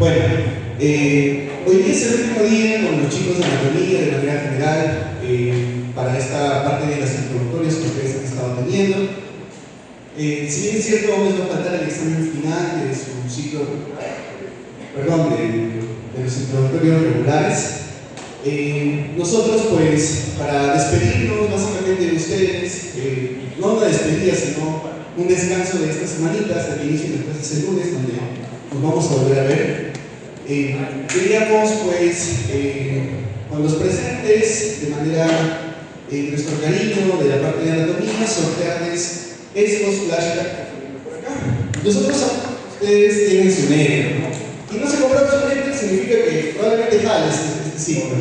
Bueno, hoy día es el último día con los chicos de anatomía de manera general para esta parte de las introductorias que ustedes han estado teniendo. Si bien es cierto, vamos a faltar el examen final de su ciclo, perdón, de los introductorios regulares. Nosotros, pues, para despedirnos básicamente de ustedes, no una despedida, sino un descanso de estas semanitas, hasta que inicien las clases el lunes, donde nos vamos a volver a ver. Queríamos, pues, con los presentes, de manera nuestro cariño de la parte de anatomía, sortearles estos flashcards por acá. Nosotros, ustedes tienen su medio, ¿no? Y no se compraron su medio significa que probablemente jales este ciclo.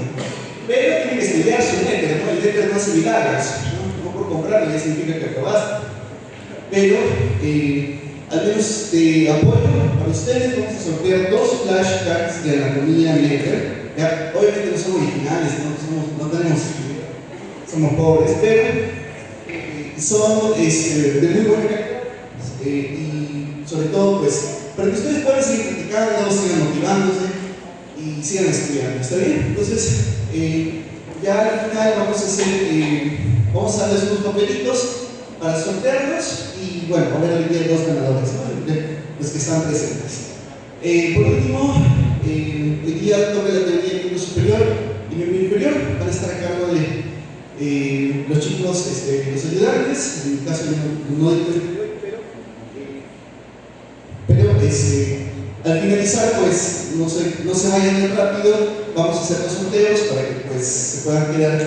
Pero tienen que estudiar su medio, ¿no? El medio no hace milagros, ¿no? No por comprarlo ya significa que acabaste. Pero, al menos de apoyo para ustedes, vamos a sortear dos flashcards de anatomía Meter. Obviamente no son originales, somos pobres, pero son de muy buena calidad y sobre todo, pues, para que ustedes puedan seguir practicando, sigan motivándose y sigan estudiando, ¿está bien? Entonces, ya al final vamos a darles unos papelitos para sortearlos y bueno, a ver hoy día dos ganadores, ¿no? Los que están presentes. Por último, hoy día toca la teoría de miembro superior y miembro inferior. Van a estar a cargo de los chicos, los ayudantes, en mi caso no del inferior, pero al finalizar, pues no se vayan muy rápido, vamos a hacer los sorteos para que pues se puedan quedar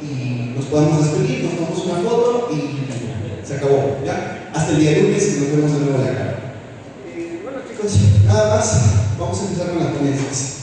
y nos podamos despedir, nos tomamos una foto y se acabó, ¿ya? Hasta el día lunes y nos vemos de nuevo en la cara. Bueno, chicos, nada más, vamos a empezar con las ponencias.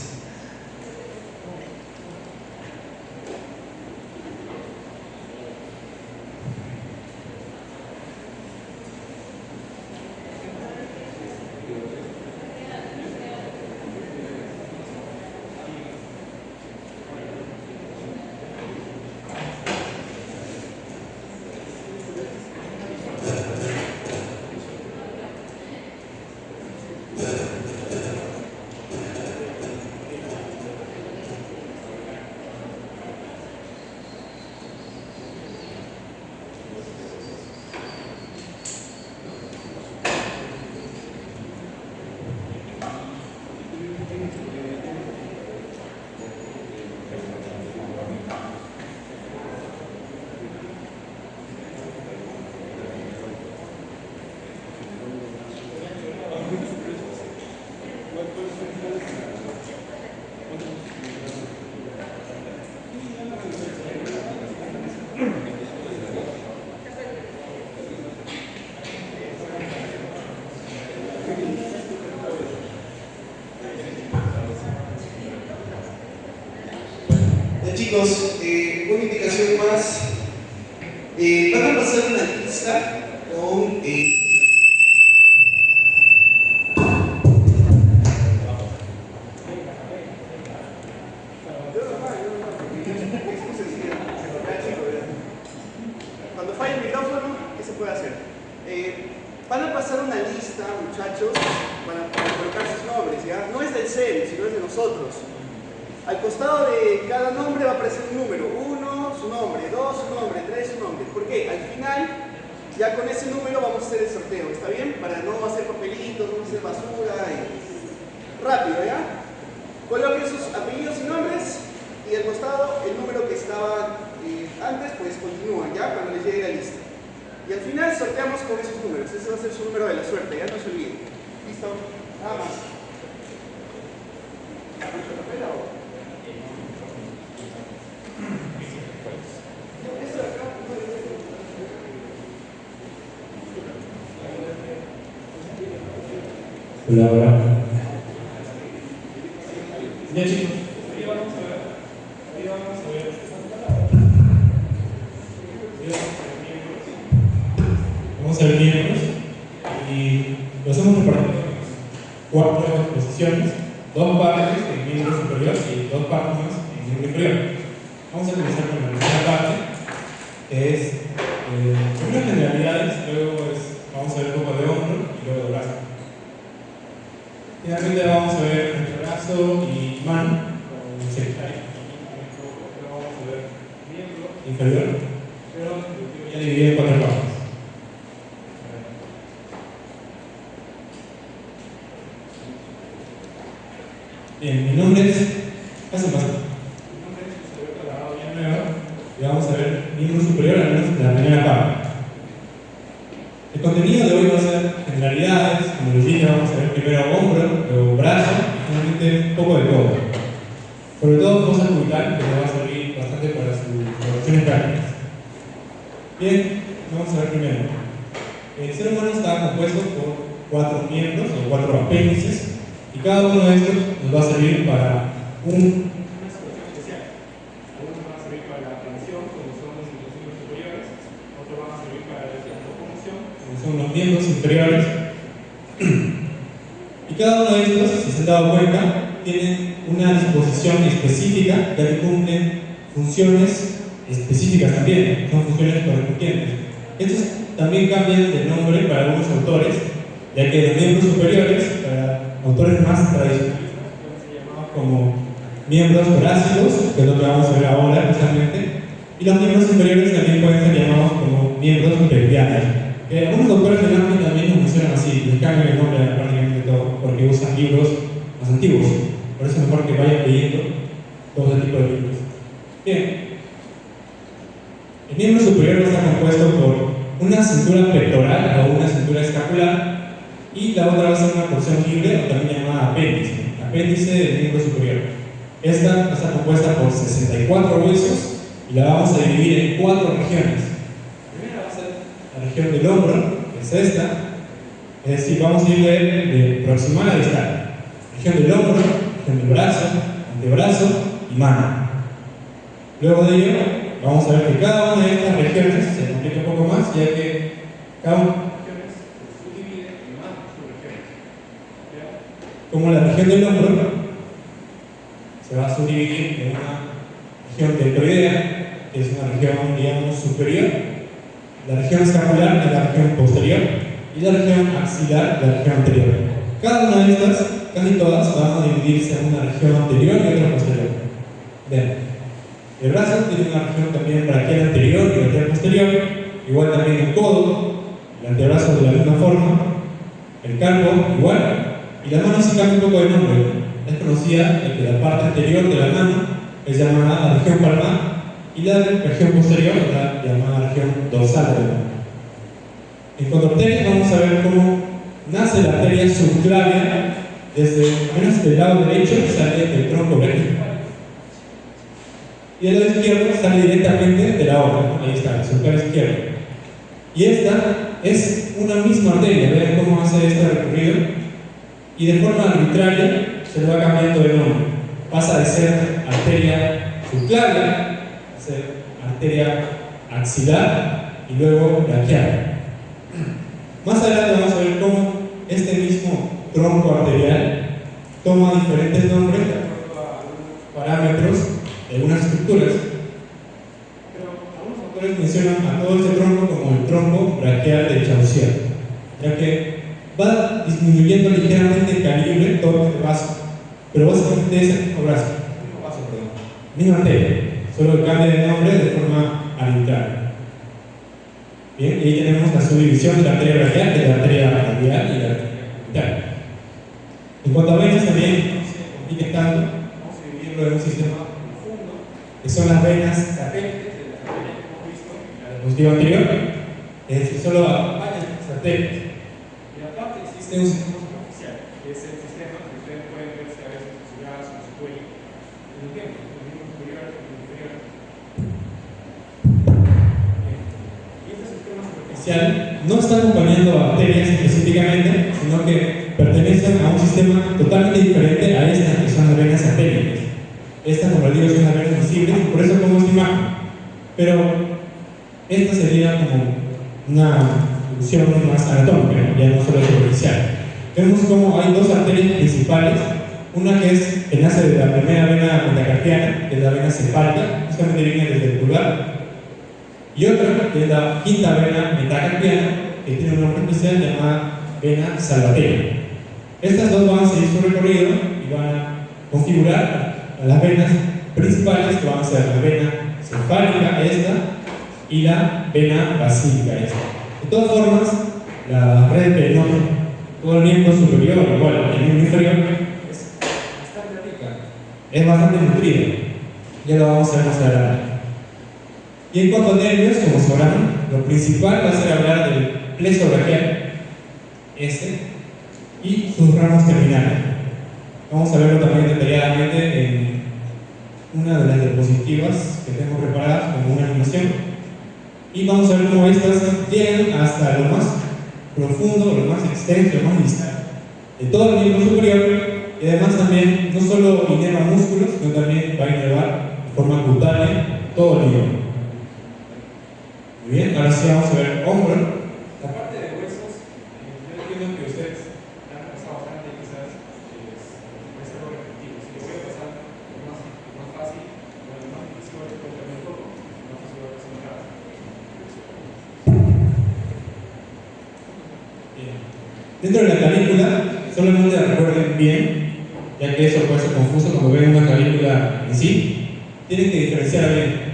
Chicos, una indicación más, van a pasar una lista con cuando falla el micrófono, ¿qué se puede hacer? Van a pasar una lista, muchachos, para colocar sus nombres, ¿ya? No es del CEL, sino es de nosotros. Al costado de cada nombre va a aparecer un número. 1, su nombre. 2, su nombre. 3, su nombre. ¿Por qué? Al final, ya con ese número vamos a hacer el sorteo. ¿Está bien? Para no hacer papelitos, no hacer basura. Rápido, ¿ya? Coloquen sus apellidos y nombres. Y al costado, el número que estaba antes, pues continúan, ¿ya? Cuando les llegue la lista. Y al final sorteamos con esos números. Ese va a ser su número de la suerte, ya no se olviden. ¿Listo? Nada más. Hola, hola. Ya chicos, hoy vamos a ver vamos a ver miembros y lo hacemos repartido en 4 posiciones, 2 partes en miembro superior y 2 partes en miembro inferior. Vamos a comenzar con la primera parte, que es unas generalidades, luego vamos a ver un poco de hombro y luego de brazo. Finalmente vamos a ver El nombre es, paso. El nombre es Alberto Alvarado Villanueva y vamos a ver miembro superior al menos de la primera parte. El contenido de hoy va a ser generalidades, como les dije, vamos a ver primero hombro, luego brazo y finalmente un poco de todo. Sobre todo fosa cubital, que nos va a servir bastante para sus operaciones prácticas. Bien, vamos a ver primero. El ser humano está compuesto por 4 miembros o 4 apéndices y cada uno de estos nos va a servir para una situación especial. Algunos van a servir para la atención, como son los miembros superiores, otros van a servir para la locomoción, como son los miembros inferiores. Y cada uno de estos, si se han dado cuenta, tienen una disposición específica, ya que cumplen funciones específicas también, son funciones correspondientes. Estos también cambian de nombre para algunos autores, ya que los miembros superiores, para autores más tradicionales, pueden ser llamados como miembros torácicos, que es lo que vamos a ver ahora precisamente, y los miembros inferiores también pueden ser llamados como miembros pelvianos. Algunos autores de ANATOMY también nos mencionan así, les cambian el nombre prácticamente todo, porque usan libros más antiguos. Por eso es mejor que vayan leyendo todo ese tipo de libros. Bien. El miembro superior está compuesto por una cintura pectoral o una cintura escapular y la otra va a ser una porción libre o también llamada apéndice del miembro superior. Esta va a estar compuesta por 64 huesos y la vamos a dividir en 4 regiones. La primera va a ser la región del hombro, que es esta, es decir, vamos a ir de proximal a distal. Región del hombro, región del brazo, antebrazo y mano. Luego de ello, vamos a ver que cada una de estas regiones se complica un poco más, ya que cada una de las regiones se subdivide en más subregiones. Como la región del hombro se va a subdividir en una región deltoidea, que es una región, digamos, superior, la región escapular es la región posterior y la región axilar la región anterior. Cada una de estas, casi todas, van a dividirse en una región anterior y otra posterior. Bien. El brazo tiene una región también braquial anterior y braquial posterior, igual también el codo, el antebrazo de la misma forma, el carpo igual, y la mano sí cambia un poco de nombre. Es conocida de que la parte anterior de la mano es llamada la región palmar y la región posterior es la llamada región dorsal de la mano. En cuanto a arterias, vamos a ver cómo nace la arteria subclavia desde, al menos del lado derecho, sale del tronco vertebral. Y del lado izquierdo sale directamente de la aorta, ahí está, el subclavio izquierdo. Y esta es una misma arteria, vean cómo hace este recorrido. Y de forma arbitraria se le va cambiando de nombre. Pasa de ser arteria subclavia a ser arteria axilar y luego braquial. Más adelante vamos a ver cómo este mismo tronco arterial toma diferentes nombres de acuerdo a algunos parámetros de algunas estructuras, pero algunos autores mencionan a todo este tronco como el tronco braquial de Chaucier, ya que va disminuyendo ligeramente el calibre todo este vaso, pero básicamente es el mismo brazo, misma arteria, solo cambia de nombre de forma arbitraria. Bien, y ahí tenemos la subdivisión de la arteria braquial, de la arteria radial y la arteria vital. En cuanto a venas también no se compliquen tanto, vamos a dividirlo en un sistema que son las venas satélites de las arterias que hemos visto en la diapositiva anterior, es decir, solo varias satélites. Y aparte existe un sistema superficial, que es el sistema que ustedes pueden ver si a veces fisuradas o su cuello. En el tiempo, el mismo superior y el inferior. Y este sistema superficial no está acompañando a arterias específicamente, sino que pertenecen a un sistema totalmente diferente a estas que son las venas satélites. Esta, como les digo, es una vena visible y por eso pongo esta imagen. Pero esta sería como una ilusión más anatómica, ya no solo superficial. Vemos como hay dos arterias principales, una que es que nace de la primera vena metacarpiana, que es la vena cefálica, justamente viene desde el pulgar, y otra que es la quinta vena metacarpiana, que tiene un nombre especial llamada vena salvateria. Estas dos van a seguir su recorrido y van a configurar a las venas principales, que van a ser la vena cefálica esta y la vena basílica esta. De todas formas, la red perineal, todo el miembro superior, igual el miembro inferior, es bastante rica. es bastante nutrida. Ya lo vamos a ver más adelante. Y en cuanto a nervios, como sabrán, lo principal va a ser hablar del plexo braquial, y sus ramos terminales. Vamos a verlo también detalladamente en una de las diapositivas que tengo preparadas como una animación. Y vamos a ver cómo estas llegan hasta lo más profundo, lo más extenso, lo más distal de todo el miembro superior, y además también no solo inerva músculos, sino también va a inervar de forma cutánea todo el miembro. Muy bien, ahora sí vamos a ver hombro. La parte de huesos, yo entiendo que ustedes han pasado bastante, quizás es algo repetitivo, así que voy a pasar más fácil, más difícil, también un poco, más fácil va a pasar nada. Bien. Dentro de la clavícula, solamente recuerden bien, ya que eso puede ser confuso cuando ven una clavícula en sí, tienen que diferenciar bien.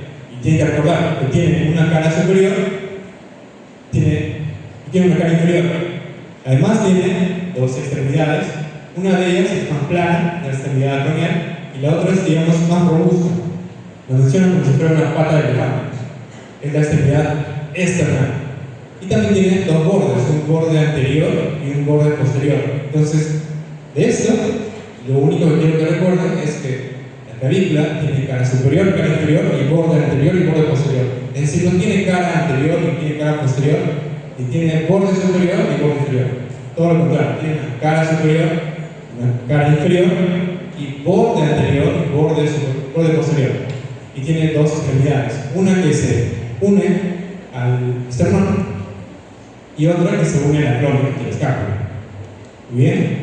Tienen que recordar que tiene una cara superior tiene una cara inferior. Además tiene dos extremidades. Una de ellas es más plana, la extremidad acromial, y la otra es, digamos, más robusta. Lo mencionan como si fuera una pata de elefante. Es la extremidad externa. Y también tiene dos bordes, un borde anterior y un borde posterior. Entonces, de esto, lo único que quiero que recuerden es que la clavícula tiene cara superior, cara inferior y borde anterior y borde posterior. Es decir, no tiene cara anterior ni tiene cara posterior, ni tiene borde superior ni borde inferior. Todo lo contrario, tiene una cara superior, una cara inferior y borde anterior y borde posterior. Y tiene dos extremidades, una que se une al esternón y otra que se une al acrónimo de la escápula. Muy bien,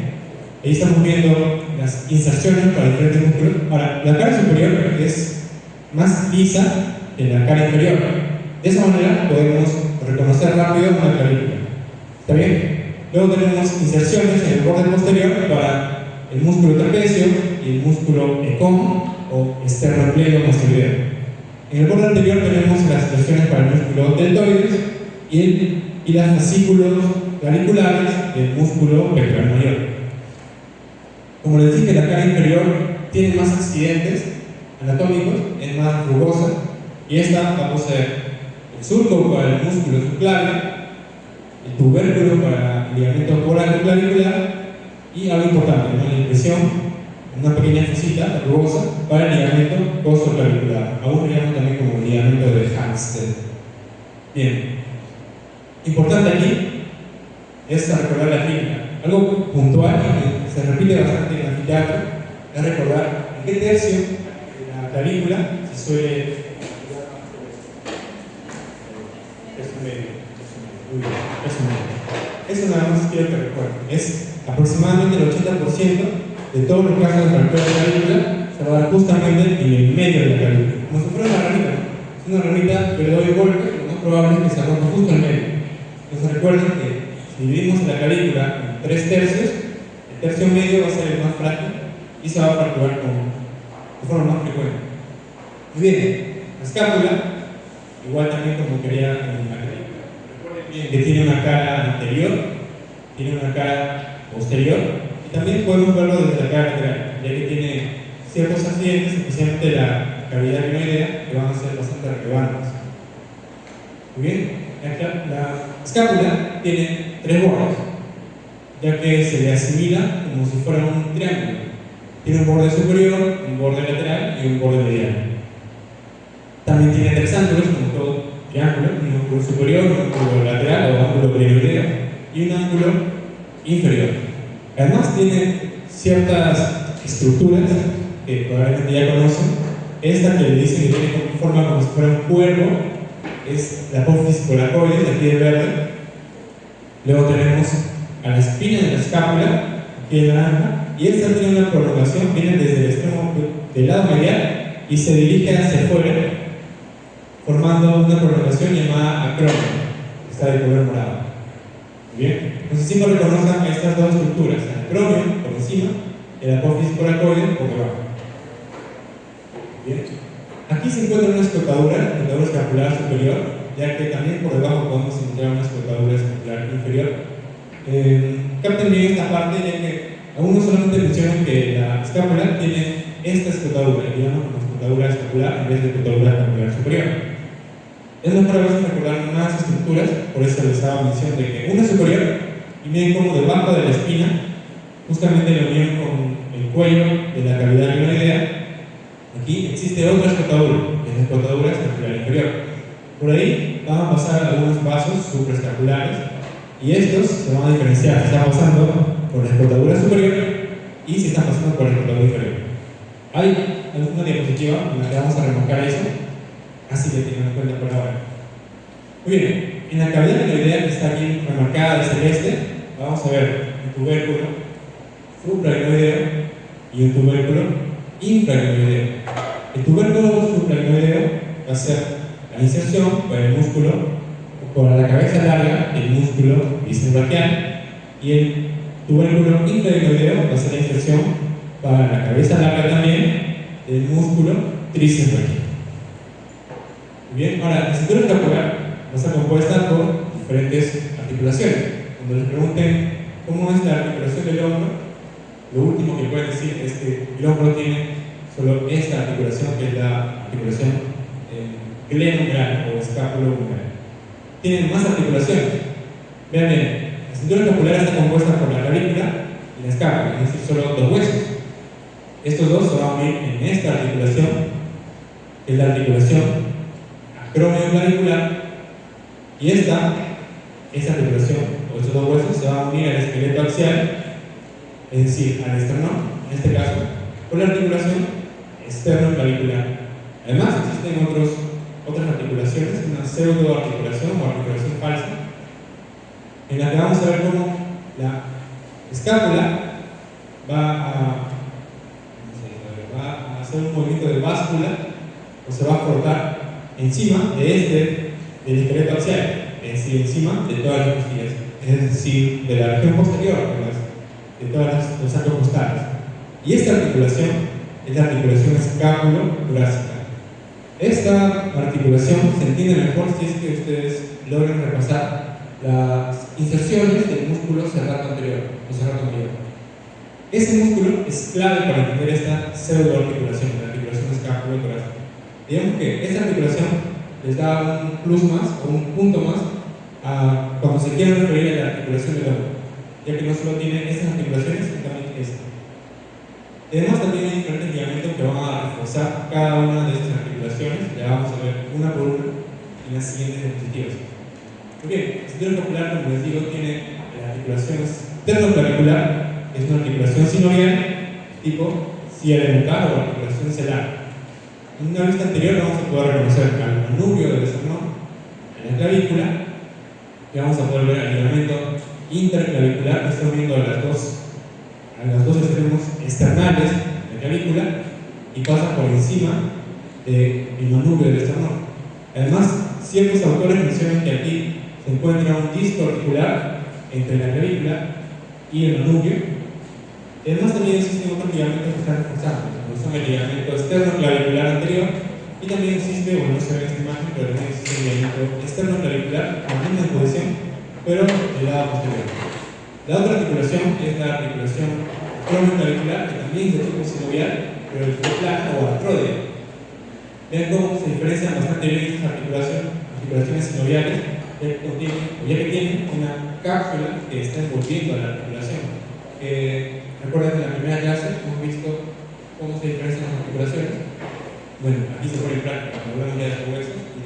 ahí estamos viendo las inserciones para diferentes músculos. Ahora, la cara superior es más lisa que la cara inferior. De esa manera podemos reconocer rápido una clavícula. ¿Está bien? Luego tenemos inserciones en el borde posterior para el músculo trapecio y el músculo ecón o esternocleido mastoideo. En el borde anterior tenemos las inserciones para el músculo deltoides y las fascículos claviculares del músculo pectoral mayor. Como les dije, la cara inferior tiene más accidentes anatómicos, es más rugosa, y esta va a poseer el surco para el músculo subclavio, el tubérculo para el ligamento clavicular y algo importante, ¿no? La impresión, una pequeña fosita rugosa para el ligamento costoclavicular, aún lo llamamos también como ligamento de Hamsted. Bien, importante aquí es recordar la clínica. Algo puntual y que se repite bastante en el anfiteatro es recordar en qué tercio de la clavícula se suele. Eso nada más quiero que recuerden. Es aproximadamente el 80% de todos los casos de fractura de clavícula se va a dar justamente en el medio de la clavícula. Como si fuera una ranita, ¿no? Si una ranita que le doy golpe, lo más probable es que se rompa justo en el medio. Entonces recuerden que si dividimos la clavícula en 3 tercios, el tercio medio va a ser el más frágil y se va a fracturar de forma más frecuente. Muy bien, la escápula, igual también como quería en la clavícula. Que tiene una cara anterior, tiene una cara posterior y también podemos verlo desde la cara lateral, ya que tiene ciertos accidentes, especialmente la cavidad rinoidea, que van a ser bastante relevantes. Muy bien, la escápula tiene 3 bordes, ya que se le asimila como si fuera un triángulo. Tiene un borde superior, un borde lateral y un borde mediano. También tiene 3 ángulos, como todo triángulo, un ángulo superior, un ángulo lateral o ángulo glenoideo y un ángulo inferior. Además tiene ciertas estructuras que probablemente ya conocen. Esta que le dicen que tiene forma como si fuera un cuervo es la apófisis coracoides, de aquí de verde. Luego tenemos a la espina de la escápula, aquí de naranja, y esta tiene una prolongación, viene desde el extremo del lado medial y se dirige hacia afuera, formando una prolongación llamada acrónimo, que está de color morado. Muy bien, entonces siempre reconozcan estas dos estructuras, el acrónimo por encima y el apófisis coracoide por debajo. Bien, aquí se encuentra una escotadura escapular superior, ya que también por debajo podemos encontrar una escotadura escapular inferior. Capten bien esta parte, ya que algunos solamente mencionan que la escápula tiene esta escotadura, y digamos como escotadura escapular en vez de escotadura escapular superior. Es mejor a veces recordar más estructuras, por eso les hago mención de que una superior, y miren como debajo de la espina, justamente la unión con el cuello de la cavidad glenoidea, aquí existe otra escotadura, que es la escotadura escapular inferior. Por ahí van a pasar algunos vasos supraescapulares, y estos se van a diferenciar si están pasando por la escotadura superior y si están pasando por la escotadura inferior. Hay alguna diapositiva en la que vamos a remarcar eso, así que tengan en cuenta por ahora. Muy bien, en la cavidad glenoidea que está aquí remarcada de celeste, vamos a ver un tubérculo supraglenoideo y un tubérculo infraglenoideo. El tubérculo supraglenoideo va a ser la inserción por el músculo, por la cabeza larga del músculo bíceps-braquial, y el tubérculo infraglenoideo va a ser la inserción para la cabeza larga también del músculo tríceps braquial. Muy bien, ahora la cintura escapular va a estar compuesta por diferentes articulaciones. Cuando les pregunten cómo es la articulación del hombro, lo último que pueden decir es que el hombro tiene solo esta articulación, que es la articulación glenohumeral o escapulohumeral. Tienen más articulaciones. Vean bien, la cintura escapular está compuesta por la clavícula y la escápula, es decir, solo dos huesos. Estos dos se van a unir en esta articulación, que es la articulación acromioclavicular, y esta articulación, o estos dos huesos, se van a unir al esqueleto axial, es decir, al esternón, en este caso, por la articulación esternoclavicular. Además, existen otras articulaciones, una pseudoarticulación o articulación falsa, en la que vamos a ver cómo la escápula va a hacer un movimiento de báscula, o se va a cortar encima del esqueleto axial, es decir, encima de todas las costillas, es decir, de la región posterior, de todos los sacos costales. Y esta articulación es la articulación escápulo-torácica. Esta articulación se entiende mejor si es que ustedes logran repasar las inserciones del músculo serrato anterior o serrato medial. Ese músculo es clave para entender esta pseudoarticulación, la articulación escápulo-torácica. Digamos que esta articulación les da un plus más o un punto más cuando se quieren referir a la articulación del hombro, ya que no solo tiene estas articulaciones, sino también esta. Además, también hay diferentes ligamentos que van a reforzar cada una de estas articulaciones. Ya vamos a ver una por una en las siguientes diapositivas. Muy bien, el cinturón escapular, como les digo, tiene la articulación esternoclavicular, que es una articulación sinovial tipo silla de montar o articulación celar. En una vista anterior vamos a poder reconocer al manubrio del esternón, a la clavícula, y vamos a poder ver al ligamento interclavicular que está uniendo a los dos extremos externales de la clavícula y pasa por encima del manubrio del esternón. Además, ciertos autores mencionan que aquí se encuentra un disco articular entre la clavícula y el manubrio. Además, también existen otros ligamentos que están reforzados, como son el ligamento externo-clavicular anterior, y también existe, bueno, no se ve en esta imagen, pero también existe el ligamento externo-clavicular con la misma disposición, pero del lado posterior. La otra articulación es la articulación acromioclavicular, que también es de tipo sinovial, pero de tipo plano o artróide. Vean cómo se diferencian bastante bien estas articulaciones sinoviales, ya que tienen una cápsula que está envolviendo a la articulación. Recuerden que en la primera clase hemos visto cómo se diferencian las articulaciones. Bueno, aquí se pone en práctica cuando hablamos ya de los huesos y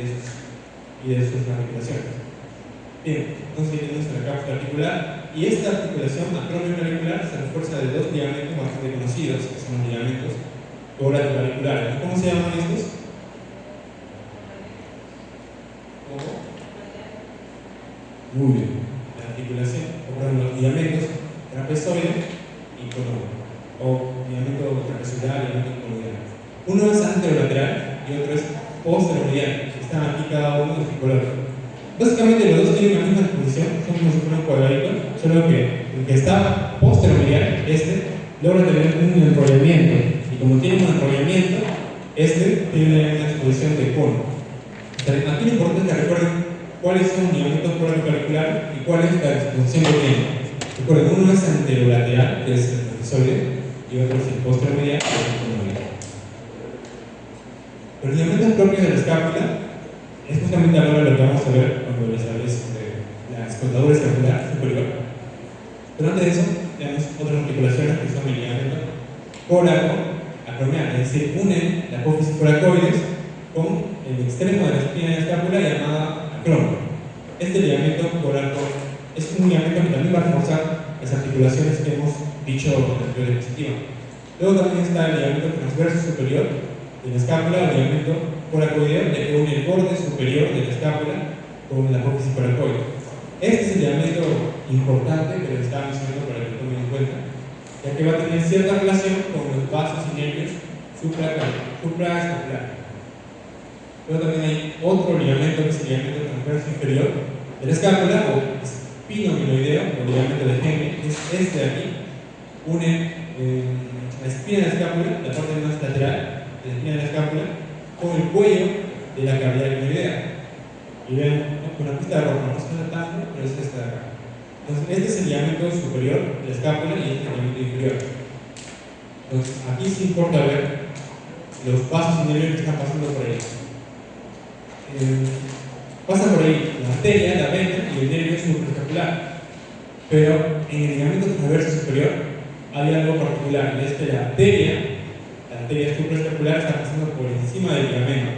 de sus articulaciones. Bien, entonces tenemos la cápsula articular, y esta articulación acromioclavicular se refuerza de dos ligamentos bastante conocidos, que son los ligamentos coracoauriculares. ¿Cómo se llaman estos? ¿Cómo? Muy bien. La articulación, los ligamentos trapezoide y conoide, o ligamento trapezoidal y ligamento conoidal. Uno es anterolateral y otro es posteromedial. Están aquí cada uno de su color. Básicamente los dos tienen la misma disposición, son como si fuera un cuadradito, solo que el que está posteromedial, logra tener un enrollamiento, y como tiene un enrollamiento, tiene una disposición de cono. Aquí lo importante es que recuerden cuáles son los ligamentos coracoauriculares y cuál es la disposición que tienen. Recuerden, uno es anterolateral, que es el trapezoide, y otro es el posteromedial, que es el conoide. Los ligamentos propios de la escápula es justamente ahora lo que vamos a ver cuando les hablé sobre la escotadura escapular superior. Pero antes de eso, tenemos otras articulaciones que son el ligamento coraco-acromial, es decir, unen la apófisis coracoides con el extremo de la espina de la escápula llamada acromio. Este ligamento coraco es un ligamento que también va a reforzar las articulaciones que hemos dicho en la anterior diapositiva. Luego también está el ligamento transverso superior de la escápula, el ligamento coracoideo, que une el borde superior de la escápula con la apófisis coracoide. Este es el ligamento importante que les estaba mencionando para que lo tomen en cuenta, ya que va a tener cierta relación con los vasos y nervios supraescapulares. Luego también hay otro ligamento que es el ligamento transverso inferior de la escápula, o espinomioideo, o ligamento de Henle, que es este de aquí. Une la espina de la escápula, la parte más lateral de la espina de la escápula, con el cuello de la cavidad glenoidea. Y vean, con la pista roja no se nota tanto, pero es esta de acá. Entonces, este es el ligamento superior de la escápula y este es el ligamento inferior. Entonces, aquí sí importa ver los vasos y nervios que están pasando por ahí. Pasa por ahí la arteria, la vena y el nervio supraescapular. Pero en el ligamento transverso superior hay algo particular, y es que la arteria supraescapular está pasando por encima del ligamento.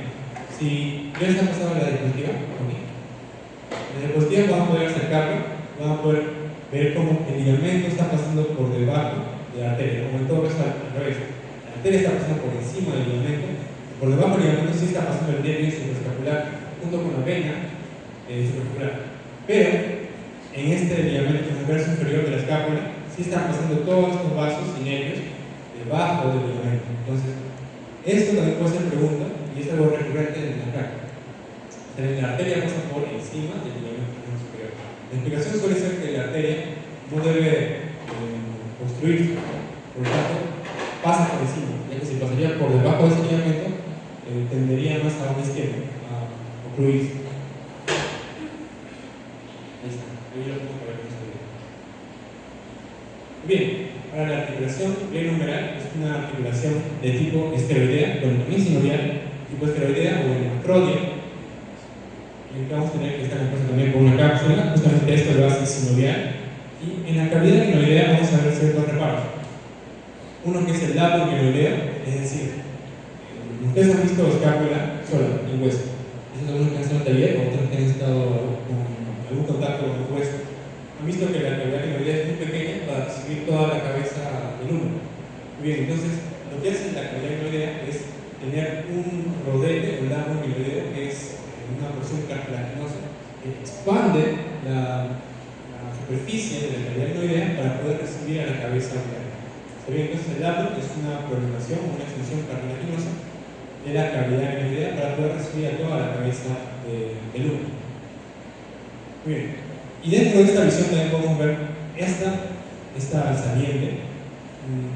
Si ya les ha pasado la diapositiva, en la diapositiva van a poder acercarlo, van a poder ver cómo el ligamento está pasando por debajo de la arteria, como en todo caso al revés. La arteria está pasando por encima del ligamento, por debajo del ligamento sí está pasando el nervio supraescapular junto con la vena supraescapular. Pero en este ligamento transverso inferior de la escápula sí están pasando todos estos vasos y nervios debajo del ligamento. Entonces, esto también puede ser pregunta y es algo recurrente en la práctica. La arteria pasa por encima del ligamento superior. La explicación suele ser que la arteria no debe obstruirse, por lo tanto, pasa por encima, ya que si pasaría por debajo de ese ligamento, tendería más a un izquierdo, a obstruirse. Ahí está, ahí lo pongo para que no se vea. Bien, ahora la articulación glenohumeral es una articulación de tipo esteroidea, bueno, también sinovial, tipo esteroidea o electrodia. Que vamos a tener que estar compuesto también por una cápsula, justamente esto lo hace sinovial, y en la cavidad glenoidea vamos a ver ciertos reparos. Uno que es el labio glenoideo, es decir, ustedes han visto escápula sola, el hueso. Esos son algunos que han estado en taller o otros que han estado con algún contacto con el hueso. Han visto que la cavidad glenoidea es muy pequeña para recibir toda la cabeza del húmero. Muy bien, entonces lo que hace la cavidad glenoidea es tener un rodete o labio glenoideo que es una porción cartilaginosa que expande la superficie de la cavidad glenoidea para poder recibir a la cabeza ocular. ¿Está bien? Entonces el labio es una prolongación, una extensión cartilaginosa de la cavidad glenoidea para poder recibir a toda la cabeza del húmero. Muy bien. Y dentro de esta visión también podemos ver esta saliente.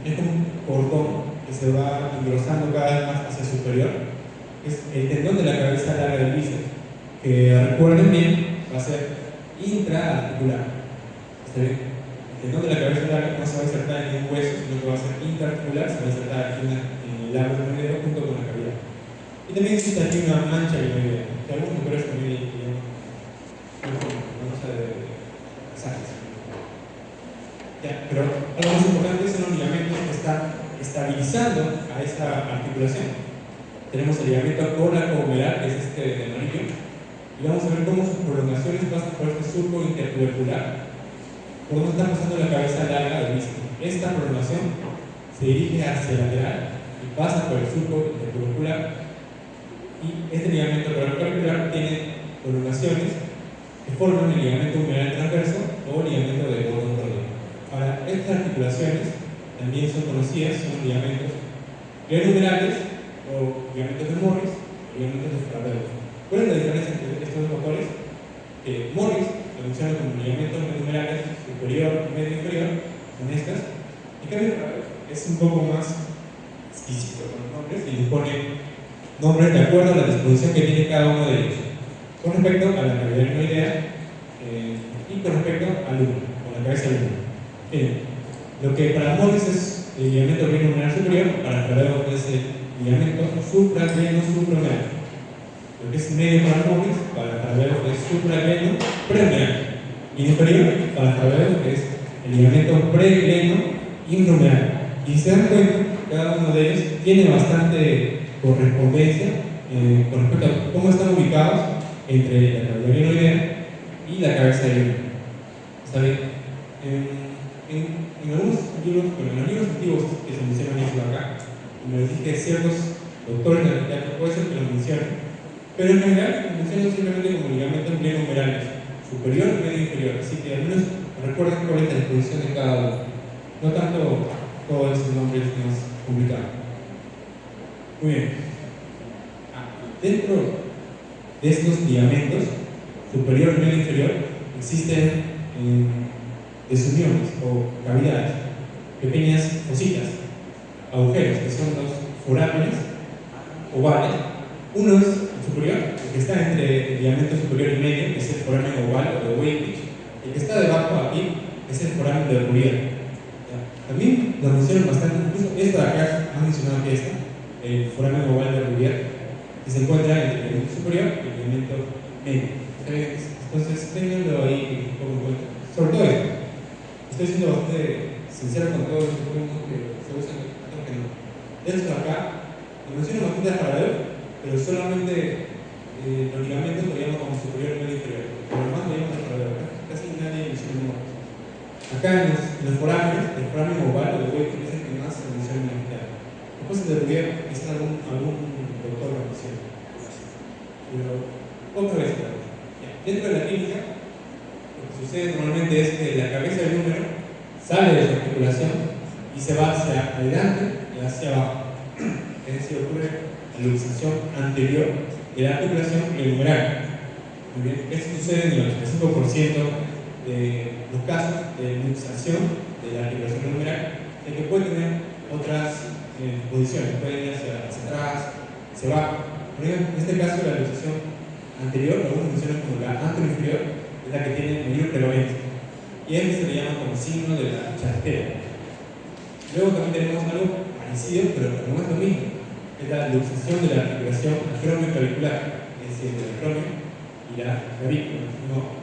Es como un cordón que se va engrosando cada vez más hacia superior. Es el tendón de la cabeza larga del bíceps, que recuerden bien, va a ser intraarticular. ¿Está bien? El tendón de la cabeza larga no se va a insertar en un hueso, sino que va a ser intraarticular, se va a insertar aquí en el labio glenoideo junto con la cavidad. Y también existe aquí una mancha glenoidea, que algunos doctores también ya, pero algo más importante son los ligamentos que están estabilizando a esa articulación. Tenemos el ligamento coraco-humeral, que es este de amarillo, y vamos a ver cómo sus prolongaciones pasan por este surco intertubercular, por donde está pasando la cabeza larga del bíceps. Esta prolongación se dirige hacia el lateral y pasa por el surco intertubercular, y este ligamento coraco-humeral tiene prolongaciones que forman el ligamento humeral transverso o ligamento de Gordon-Rodin. Ahora, estas articulaciones también son conocidas, son ligamentos glenohumerales o ligamentos de Morris o ligamentos de Fravell. ¿Cuál es la diferencia entre estos dos motores? Que Morris lo menciona como ligamentos glenohumerales superior y medio inferior, son estas, y cambio Fravell es un poco más exquisito con los nombres y le pone nombres de acuerdo a la disposición que tiene cada uno de ellos, con respecto a la cavidad glenoidea y con respecto al húmero, o la cabeza del húmero. Lo que para Morris es el ligamento glenohumeral superior, para Fravell es el ligamento supragleno suprahumeral. Lo que es medio para hombres, para saber lo que es supragleno prehumeral. Y inferior, para saber lo que es el ligamento pregleno infrahumeral. Y si se dan cuenta, cada uno de ellos tiene bastante correspondencia con respecto a cómo están ubicados entre la cavidad glenoidea y la cabeza del húmero. ¿Está bien? En algunos libros, bueno, en los libros antiguos que se mencionan eso acá, me dije que ciertos doctores de la teatro puede ser que lo mencionen, pero en general lo mencionan simplemente como ligamentos glenohumerales, superior y medio inferior, así que al menos recuerden cuál es la disposición de cada uno, no tanto todos esos nombres más complicados. Muy bien. Dentro de estos ligamentos, superior y medio inferior, existen desuniones o cavidades, pequeñas cositas, agujeros, que son los forámenes ovales. Uno es el superior, el que está entre el ligamento superior y medio, que es el foramen oval o de Weybridge. El que está debajo aquí es el foramen de Rubier. También lo mencionan bastante, incluso esta de acá más mencionado que esta, el foramen oval de Rubier, que se encuentra entre el ligamento superior y el ligamento medio. Entonces, tenganlo ahí un poco en cuenta. Sobre todo esto. Estoy siendo bastante sincero con todos los términos que se usan, creo que no. Esto de acá, lo menciono bastante paradero, pero solamente los ligamentos lo llaman como superior y medio inferior. Por lo demás lo llaman de paradero. Casi nadie menciona más. Acá en los forámenes, el foramen oval o de Weybridge es el que más se menciona en la teatro. Después el de Rubier, quizás algún doctor lo menciona. Pero, otra vez, dentro de la clínica, lo que sucede normalmente es que la cabeza del húmero sale de su articulación y se va hacia adelante y hacia abajo. Es decir, ocurre la luxación anterior de la articulación glenohumeral. Muy bien, esto sucede en el 85% de los casos de luxación de la articulación glenohumeral, de que puede tener otras posiciones, puede ir hacia atrás, hacia abajo. En este caso, la luxación anterior, algunos mencionan como la anteroinferior, es la que tiene mayor prevalencia. Y a esto se le llama como signo de la charretera. Luego también tenemos algo parecido, pero no es lo mismo. Es la luxación de la articulación acromioclavicular, es decir, del acromio y la clavícula,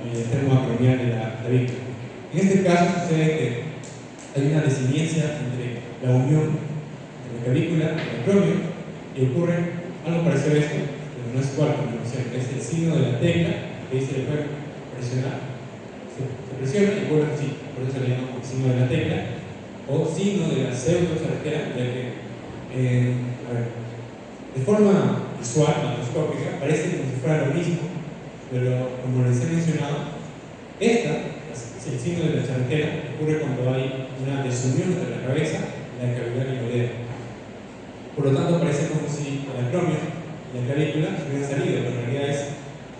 el extremo acromial de la clavícula. En este caso sucede que hay una desinhiencia entre la unión entre la clavícula y el acromio y ocurre algo parecido a esto, pero no es igual con la noción, es el signo de la tecla que dice el verbo presionar. Se presiona y vuelve así, por eso se le llama como signo de la tecla o signo de la pseudo-charretera, ya que de forma visual, microscópica, parece como si fuera lo mismo, pero como les he mencionado, esta es el signo de la charretera, ocurre cuando hay una desunión entre la cabeza y la cavidad glenoidea. Por lo tanto, parece como si el acromio y la clavícula se hubieran salido, pero en realidad es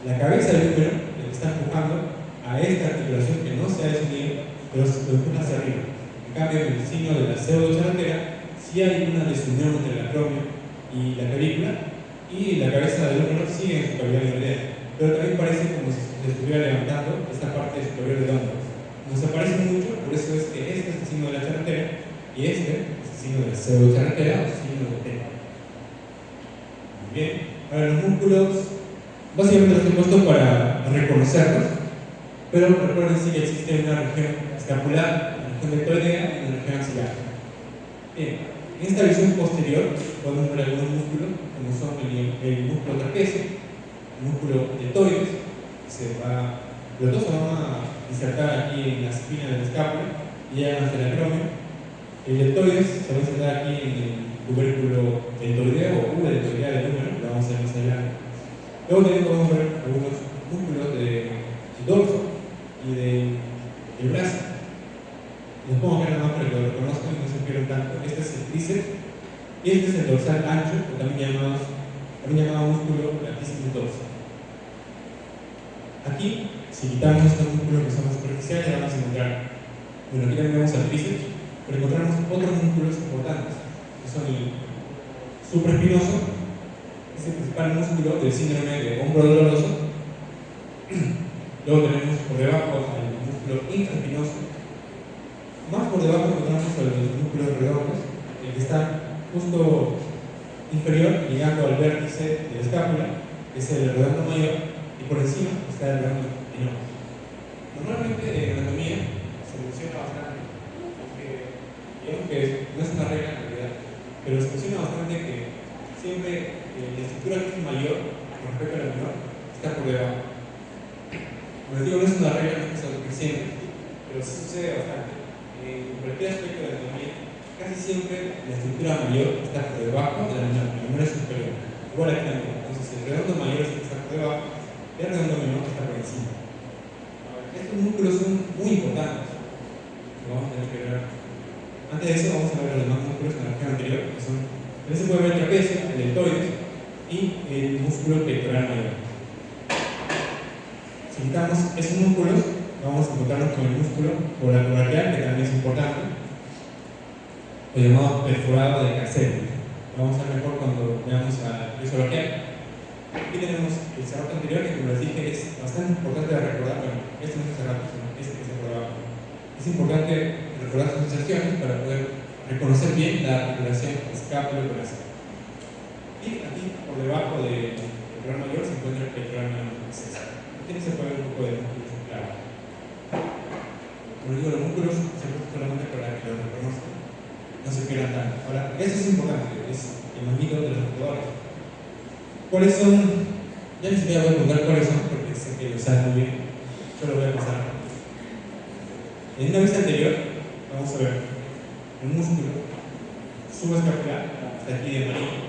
la cabeza del húmero la que está empujando a esta articulación que no se ha desunido, pero lo empuja hacia arriba. En cambio, en el signo de la pseudo-charretera, sí hay una desunión entre el acromio y la clavícula, y la cabeza del húmero sigue en su cavidad glenoidea, pero también parece como si se estuviera levantando esta parte superior del hombro. No se parecen mucho, por eso es que este es el signo de la charretera y este es el signo de la pseudo-charretera o signo de T. Bien, ahora los músculos, básicamente los he puesto para reconocerlos, pero recuerden sí que existe una región escapular, una región deltoidea y una región axilar. Bien, en esta visión posterior podemos ver algunos músculos, como son el músculo trapecio, el músculo deltoides, los dos se van a insertar aquí en la espina del escápula y llegan hacia el acromio. El deltoides se va a insertar aquí en el tubérculo deltoideo o deltoidea del húmero, lo vamos a ver más adelante. Luego también podemos ver algunos músculos del dorso y del brazo. Les pongo acá nada más para que lo reconozcan y no se pierdan tanto. Este es el tríceps y este es el dorsal ancho, o también llamado músculo platísimo dorso. Aquí, si quitamos estos músculos que son superficiales, vamos a encontrar, bueno, aquí también vemos al tríceps, pero encontramos otros músculos importantes, que son el supraespinoso, es el principal músculo del síndrome de hombro doloroso. Luego tenemos por debajo al músculo infraespinoso. Más por debajo encontramos a los músculos redondos, que están justo inferior, llegando al vértice de la escápula, que es el redondo mayor, y por encima está el redondo menor. Normalmente en anatomía se menciona bastante, aunque digamos que no es una regla en realidad, pero se menciona bastante que siempre la estructura que es mayor con respecto a la menor está por debajo. Como les digo, no es una regla, no es que sea suficiente, pero sí sucede bastante. En cualquier aspecto de la anatomía, casi siempre la estructura mayor está por debajo de la menor es superior. Igual aquí también. Entonces, el redondo mayor es el que está por debajo y el redondo menor está por encima. Estos músculos son muy importantes. Lo vamos a tener que ver. Antes de eso, vamos a ver los demás músculos en la región anterior, que son, también se puede ver el trapecio, el deltoides y el músculo pectoral mayor. Si quitamos esos músculos, vamos a encontrarnos con el músculo coracoracial, que también es importante, o llamado perforado de Cassel. Lo vamos a ver mejor cuando veamos al plexo braquial. Aquí tenemos el cerrato anterior, que como les dije es bastante importante de recordar. Bueno, este no es el cerrato, sino este que está por abajo. Es importante recordar sus inserciones para poder reconocer bien la articulación escápulo-torácica. Y aquí, por debajo del pectoral mayor, se encuentra el pectoral menor. Aquí se puede ver un poco de músculos claro. Como les digo, los músculos se pueden solamente para que los reconozcan, no se pierdan tanto. Ahora, eso es importante, es el mamito de los jugadores. ¿Cuáles son? Ya ni siquiera voy a preguntar cuáles son, porque sé que lo saben muy bien. Yo lo voy a pasar. En una vista anterior, vamos a ver el músculo subescapular, hasta aquí de amarillo.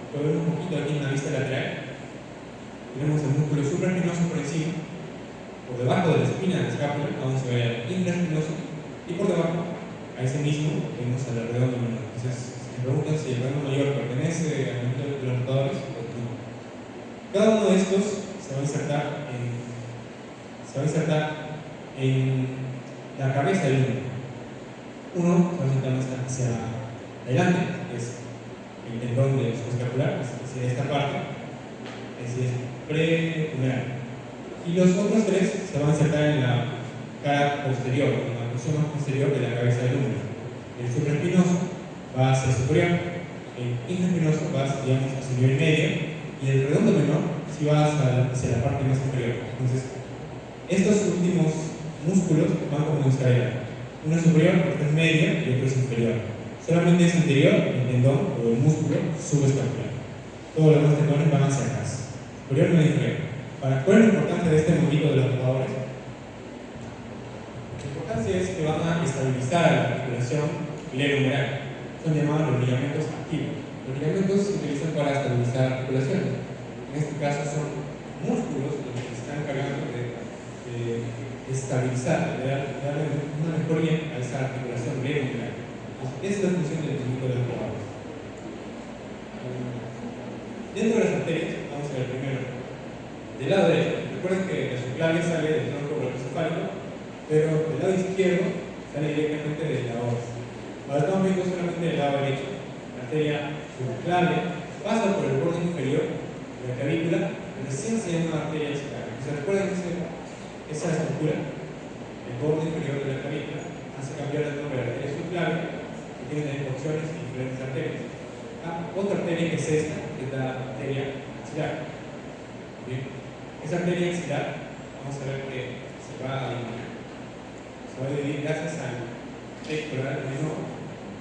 Lo vemos un poquito aquí en la vista lateral. Tenemos el músculo supraespinoso por encima. Por debajo de la espina de la escápula, vamos a ver el infraespinoso. Y por debajo, a ese mismo, tenemos al redondo menor. Entonces, si me preguntan si el redondo mayor pertenece al momento de los rotadores, pues no. Cada uno de estos se va a insertar en la cabeza del uno. Uno se va a insertar más hacia adelante, que es el tendón del subescapular, hacia esta parte, es decir, prehumeral. Y los otros tres se van a insertar en la cara posterior, en la porción más posterior de la cabeza del húmero. El supraespinoso va hacia el superior, el infraespinoso va hacia el nivel medio y el redondo menor sí va hacia la parte más inferior. Entonces, estos últimos músculos van como en escalera. Uno es superior, otro es medio y otro es inferior. Solamente es anterior el tendón o el músculo subescapular. Todos los demás tendones van hacia atrás. Superior no es inferior. ¿Cuál es la importancia de este movimiento de los rotadores? La importancia es que van a estabilizar la articulación glenohumeral. Son llamados los ligamentos activos. Los ligamentos se utilizan para estabilizar articulaciones. En este caso son músculos los que se están encargando de estabilizar, de darle una mejoría a esa articulación glenohumeral. Esa es la función del movimiento de los rotadores. Dentro de las arterias, vamos a ver primero. Del lado derecho, recuerden que la subclavia sale del tronco brachiocefálico, pero del lado izquierdo sale directamente de la aorta. Ahora estamos viendo solamente del lado derecho. La arteria subclavia pasa por el borde inferior de la clavícula, recién se llama arteria axilar. ¿Se recuerdan esa estructura? El borde inferior de la clavícula hace cambiar el nombre de la arteria subclavia, que tiene porciones y diferentes arterias. Otra arteria que es esta, que es la arteria axilar. ¿Bien? Esa arteria axilar, vamos a ver que se va a dividir gracias al pectoral menor.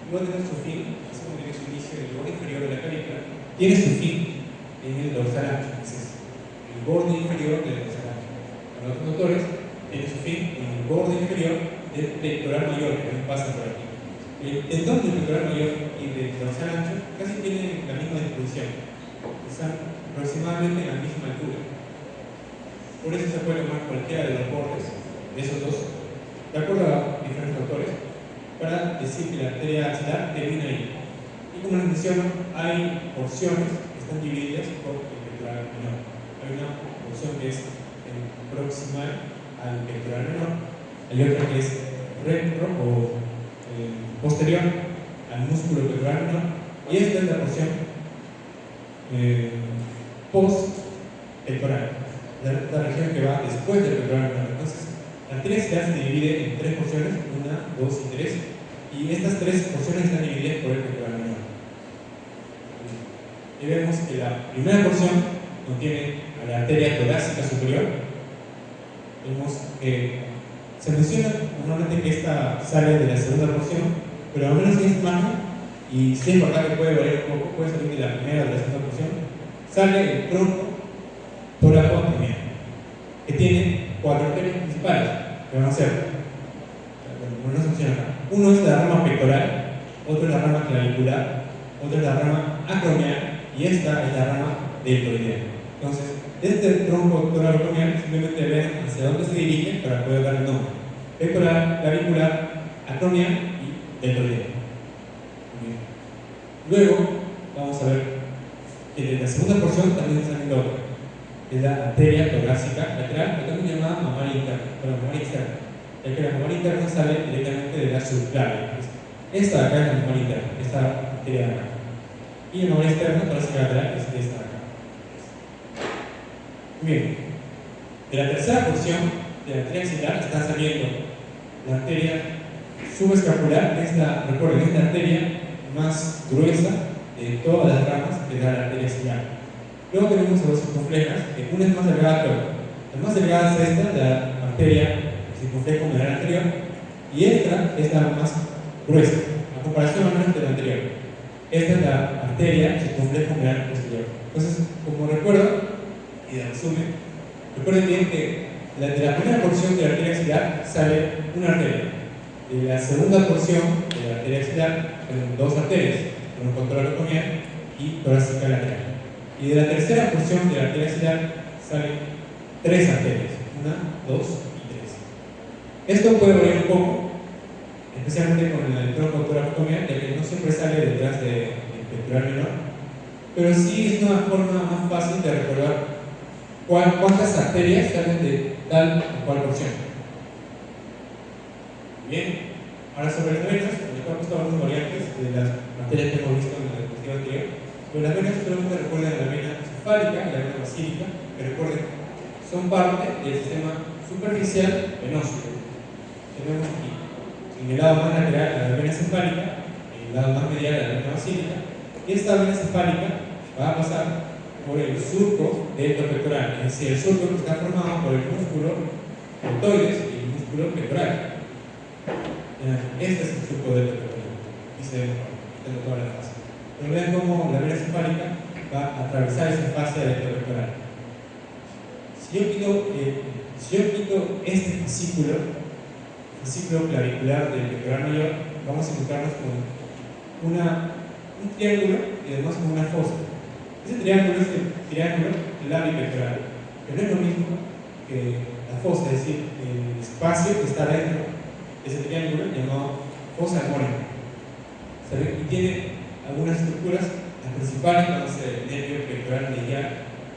Luego tiene su fin, así como tiene su inicio en el borde inferior de la clavícula, tiene su fin en el dorsal ancho, que es el borde inferior del dorsal ancho. Para los doctores, tiene su fin en el borde inferior del pectoral mayor, que también pasa por aquí. El tendón del pectoral mayor y del dorsal ancho casi tienen la misma disposición, están aproximadamente en la misma altura. Por eso se puede tomar cualquiera de los bordes de esos dos, de acuerdo a diferentes autores, para decir que la arteria axilar termina ahí. Y como les menciono, hay porciones que están divididas por el pectoral menor. Hay una porción que es proximal al pectoral menor, hay otra que es retro o posterior al músculo pectoral menor, y esta es la porción post-pectoral. La región que va después del pectoral menor. Entonces, la arteria axilar se divide en tres porciones, 1, 2 y 3, y estas tres porciones están divididas por el pectoral menor. Y vemos que la primera porción contiene a la arteria torácica superior. Vemos que se menciona normalmente que esta sale de la segunda porción, pero al menos en esta imagen, y si es verdad que puede variar un poco, puede salir de la primera o de la segunda porción, sale el tronco torácico-acromial, que tiene 4 arterias principales, que van a ser, bueno, no se menciona acá. Uno es la rama pectoral, otro es la rama clavicular, otro es la rama acromial, y esta es la rama deltoidea. Entonces, este tronco torácico-acromial simplemente ven hacia dónde se dirige para poder dar el nombre: pectoral, clavicular, acromial y deltoidea. Luego, vamos a ver que de la segunda porción también está saliendo otra, es la arteria torácica lateral, que también llamada mamaria interna, pero mamaria externa, ya que la mamaria interna sale directamente de la subclavia. Esta de acá es la mamaria interna, esta arteria de acá. Y la mamaria externa, torácica lateral, es esta de acá. Bien, de la tercera porción de la arteria axilar está saliendo la arteria subescapular, que es la, recuerden, es la arteria más gruesa de todas las ramas que da la arteria axilar. Luego tenemos dos circunflejas, que una es más delgada que otra. La más delgada es esta, la arteria circunflejo medial anterior, y esta es la más gruesa, a comparación al menos de la anterior. Esta es la arteria circunflejo medial posterior. Entonces, como recuerdo, y de resumen, recuerden bien que de la primera porción de la arteria axilar sale una arteria. De la segunda porción de la arteria axilar salen dos arterias, troncotorácico-acromial y torácica lateral. Y de la tercera porción de la arteria axilar salen 3 arterias, 1, 2 y 3. Esto puede variar un poco, especialmente con el troncotorácico-acromial, ya que no siempre sale detrás del pectoral menor, pero sí es una forma más fácil de recordar cuántas arterias salen de tal o cual porción. Bien, ahora sobre las venas, les he puesto algunas variantes de las arterias que hemos visto en la diapositiva anterior. Pero las venas solamente recuerden la vena cefálica y la vena basílica, que recuerden, son parte del sistema superficial venoso. Tenemos aquí, en el lado más lateral, la vena cefálica, en el lado más medial, la vena basílica, y esta vena cefálica va a pasar por el surco deltopectoral, es decir, el surco que está formado por el músculo deltoides y el músculo pectoral. Este es el surco deltopectoral, y se ve en toda la fase. Pero vean cómo la vena cefálica va a atravesar esa fase deltopectoral. Si yo quito este fascículo clavicular del pectoral mayor, vamos a encontrarnos con un triángulo y además con una fosa. Ese triángulo es el triángulo labio-pectoral, que no es lo mismo que la fosa, es decir, el espacio que está dentro de ese triángulo llamado fosa armónica. Y tiene algunas estructuras, las principales van a ser el nervio pectoral medial,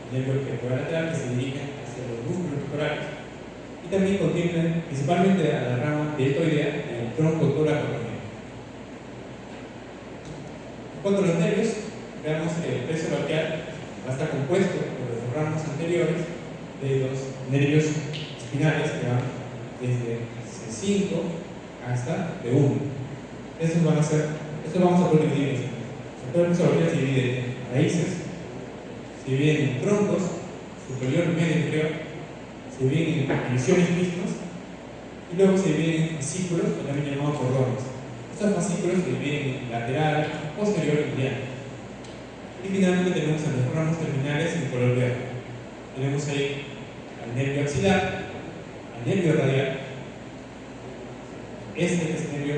el nervio pectoral lateral, que se dirigen hacia los músculos pectorales, y también contienen principalmente a la rama deltoidea del tronco torácico-acromial. En cuanto a los nervios, veamos que el plexo braquial va a estar compuesto por los ramos anteriores de los nervios espinales que van desde C5 hasta B1. Estos vamos a poder dividir. Todo el plexo braquial se divide en raíces, se divide en troncos, superior, medio y inferior, se divide en divisiones mismas, y luego se divide en fascículos, también llamados cordones. Estos fascículos se dividen en lateral, posterior y medial. Y finalmente tenemos en los ramos terminales en color verde. Tenemos ahí al nervio axilar, al nervio radial, este es el nervio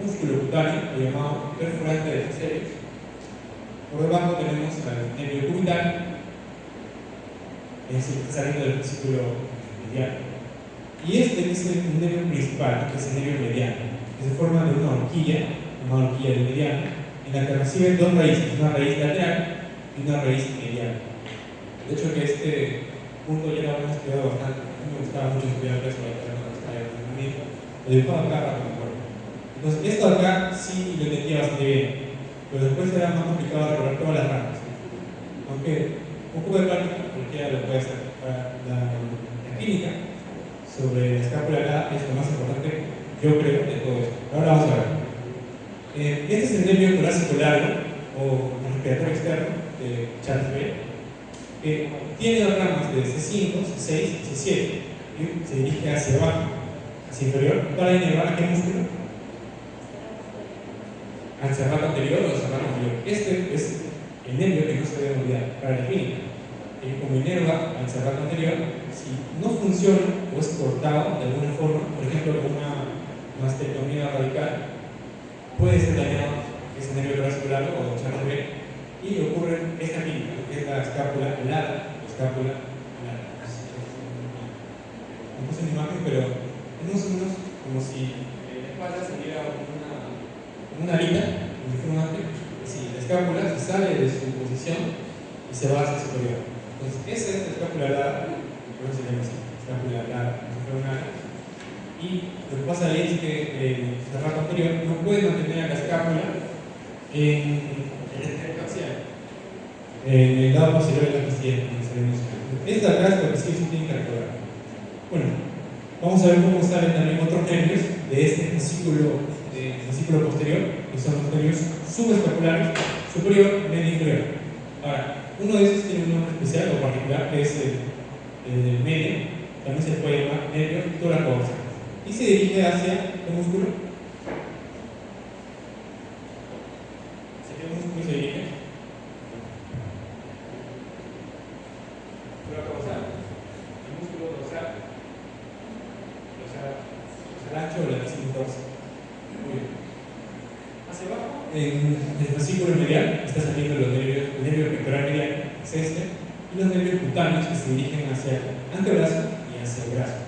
músculo cutáneo, o llamado perforante de faceres. Por debajo tenemos al nervio cubital, es el que está saliendo del fascículo medial. Y este es el nervio principal, que es el nervio mediano, que se forma de una horquilla, llamada horquilla del mediano, en la que recibe dos raíces, una raíz lateral y una raíz medial. De hecho, que este punto ya lo hemos estudiado bastante. A mí me gustaba mucho estudiar eso cuando estaba en el mismo. Lo dibujaba acá para que me acuerdo. Entonces, esto acá sí lo entendía bastante bien, pero después era más complicado recordar todas las ramas. Aunque un poco de práctica, cualquiera lo puede hacer. Para la clínica sobre la escápula acá es lo más importante, yo creo, de todo esto. Ahora vamos a ver. Este es el nervio torácico largo o respiratorio externo, de Charles B, que tiene dos ramas de C5, C6 y C7, y se dirige hacia abajo, hacia inferior, para inervar a qué músculo? Al cerrato anterior o al cerrato anterior. Este es el nervio que no se debe olvidar para la clínica. Como inerva al cerrato anterior, si no funciona o es cortado de alguna forma, por ejemplo con una mastectomía radical, puede ser dañado ese nervio vascular o Charles B, y ocurre esta clínica, que es la escápula helada o escápula helada. No puse una imagen, pero es más o menos como si la espalda se viera como una alita, como si fuera un ángel. Si la escápula se sale de su posición y se va hacia superior. Entonces, esa es la escápula helada, por eso se llama así, escápula helada, como si fuera un ángel. Y lo que pasa ahí es que el cerrato anterior no puede mantener a la escápula en el tren axial, en el lado posterior de la costilla. Esta acá es lo que sí se tiene que recordar. Bueno, vamos a ver cómo salen también otros nervios de este fascículo posterior, que son los nervios subescapulares, superior, medio y inferior. Ahora, uno de esos tiene un nombre especial o particular, que es el del medio, también se puede llamar nervio toracoaxial, y se dirige hacia el músculo. ¿Hacia qué músculo se dirige? Toracoaxial, el músculo dorsal ancho o latísimo dorso. Muy bien. Hacia abajo, en el fascículo medial, está saliendo el nervio pectoral medial, es este, y los nervios cutáneos que se dirigen hacia el antebrazo y hacia el brazo.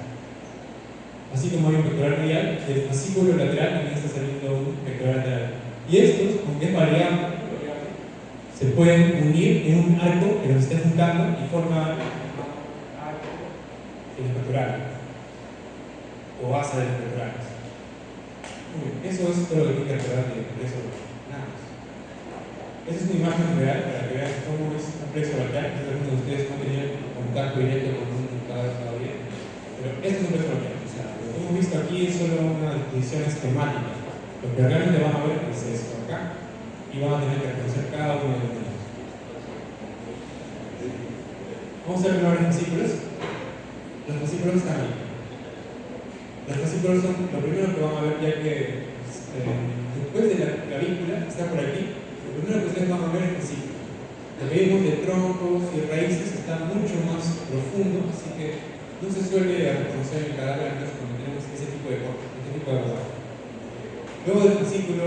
Así como hay un pectoral medial, del fascículo lateral también está saliendo un pectoral lateral. Y estos, aunque es variable, se pueden unir en un arco que los esté juntando y forma arco de los pectorales o asa de los pectorales. Muy bien, eso es todo lo que hay que recordar de eso. Nada más. Esta es una imagen real para que vean cómo es un plexo braquial. Quizás algunos de ustedes no tenían contacto directo con un cadáver todavía, pero este es un plexo braquial. O sea, lo que hemos visto aquí es solo una disposición esquemática. Lo que realmente van a ver es esto acá, y van a tener que reconocer cada uno de los nervios. Vamos a ver primero los fascículos. Los fascículos están ahí. Los fascículos son lo primero que van a ver, ya que después de la clavícula está por aquí. Lo primero que ustedes van a ver es fascículo. Lo que vimos de troncos y raíces está mucho más profundo, así que no se suele reconocer el cadáver antes cuando tenemos ese tipo de corte, este tipo de abordaje. Luego del fascículo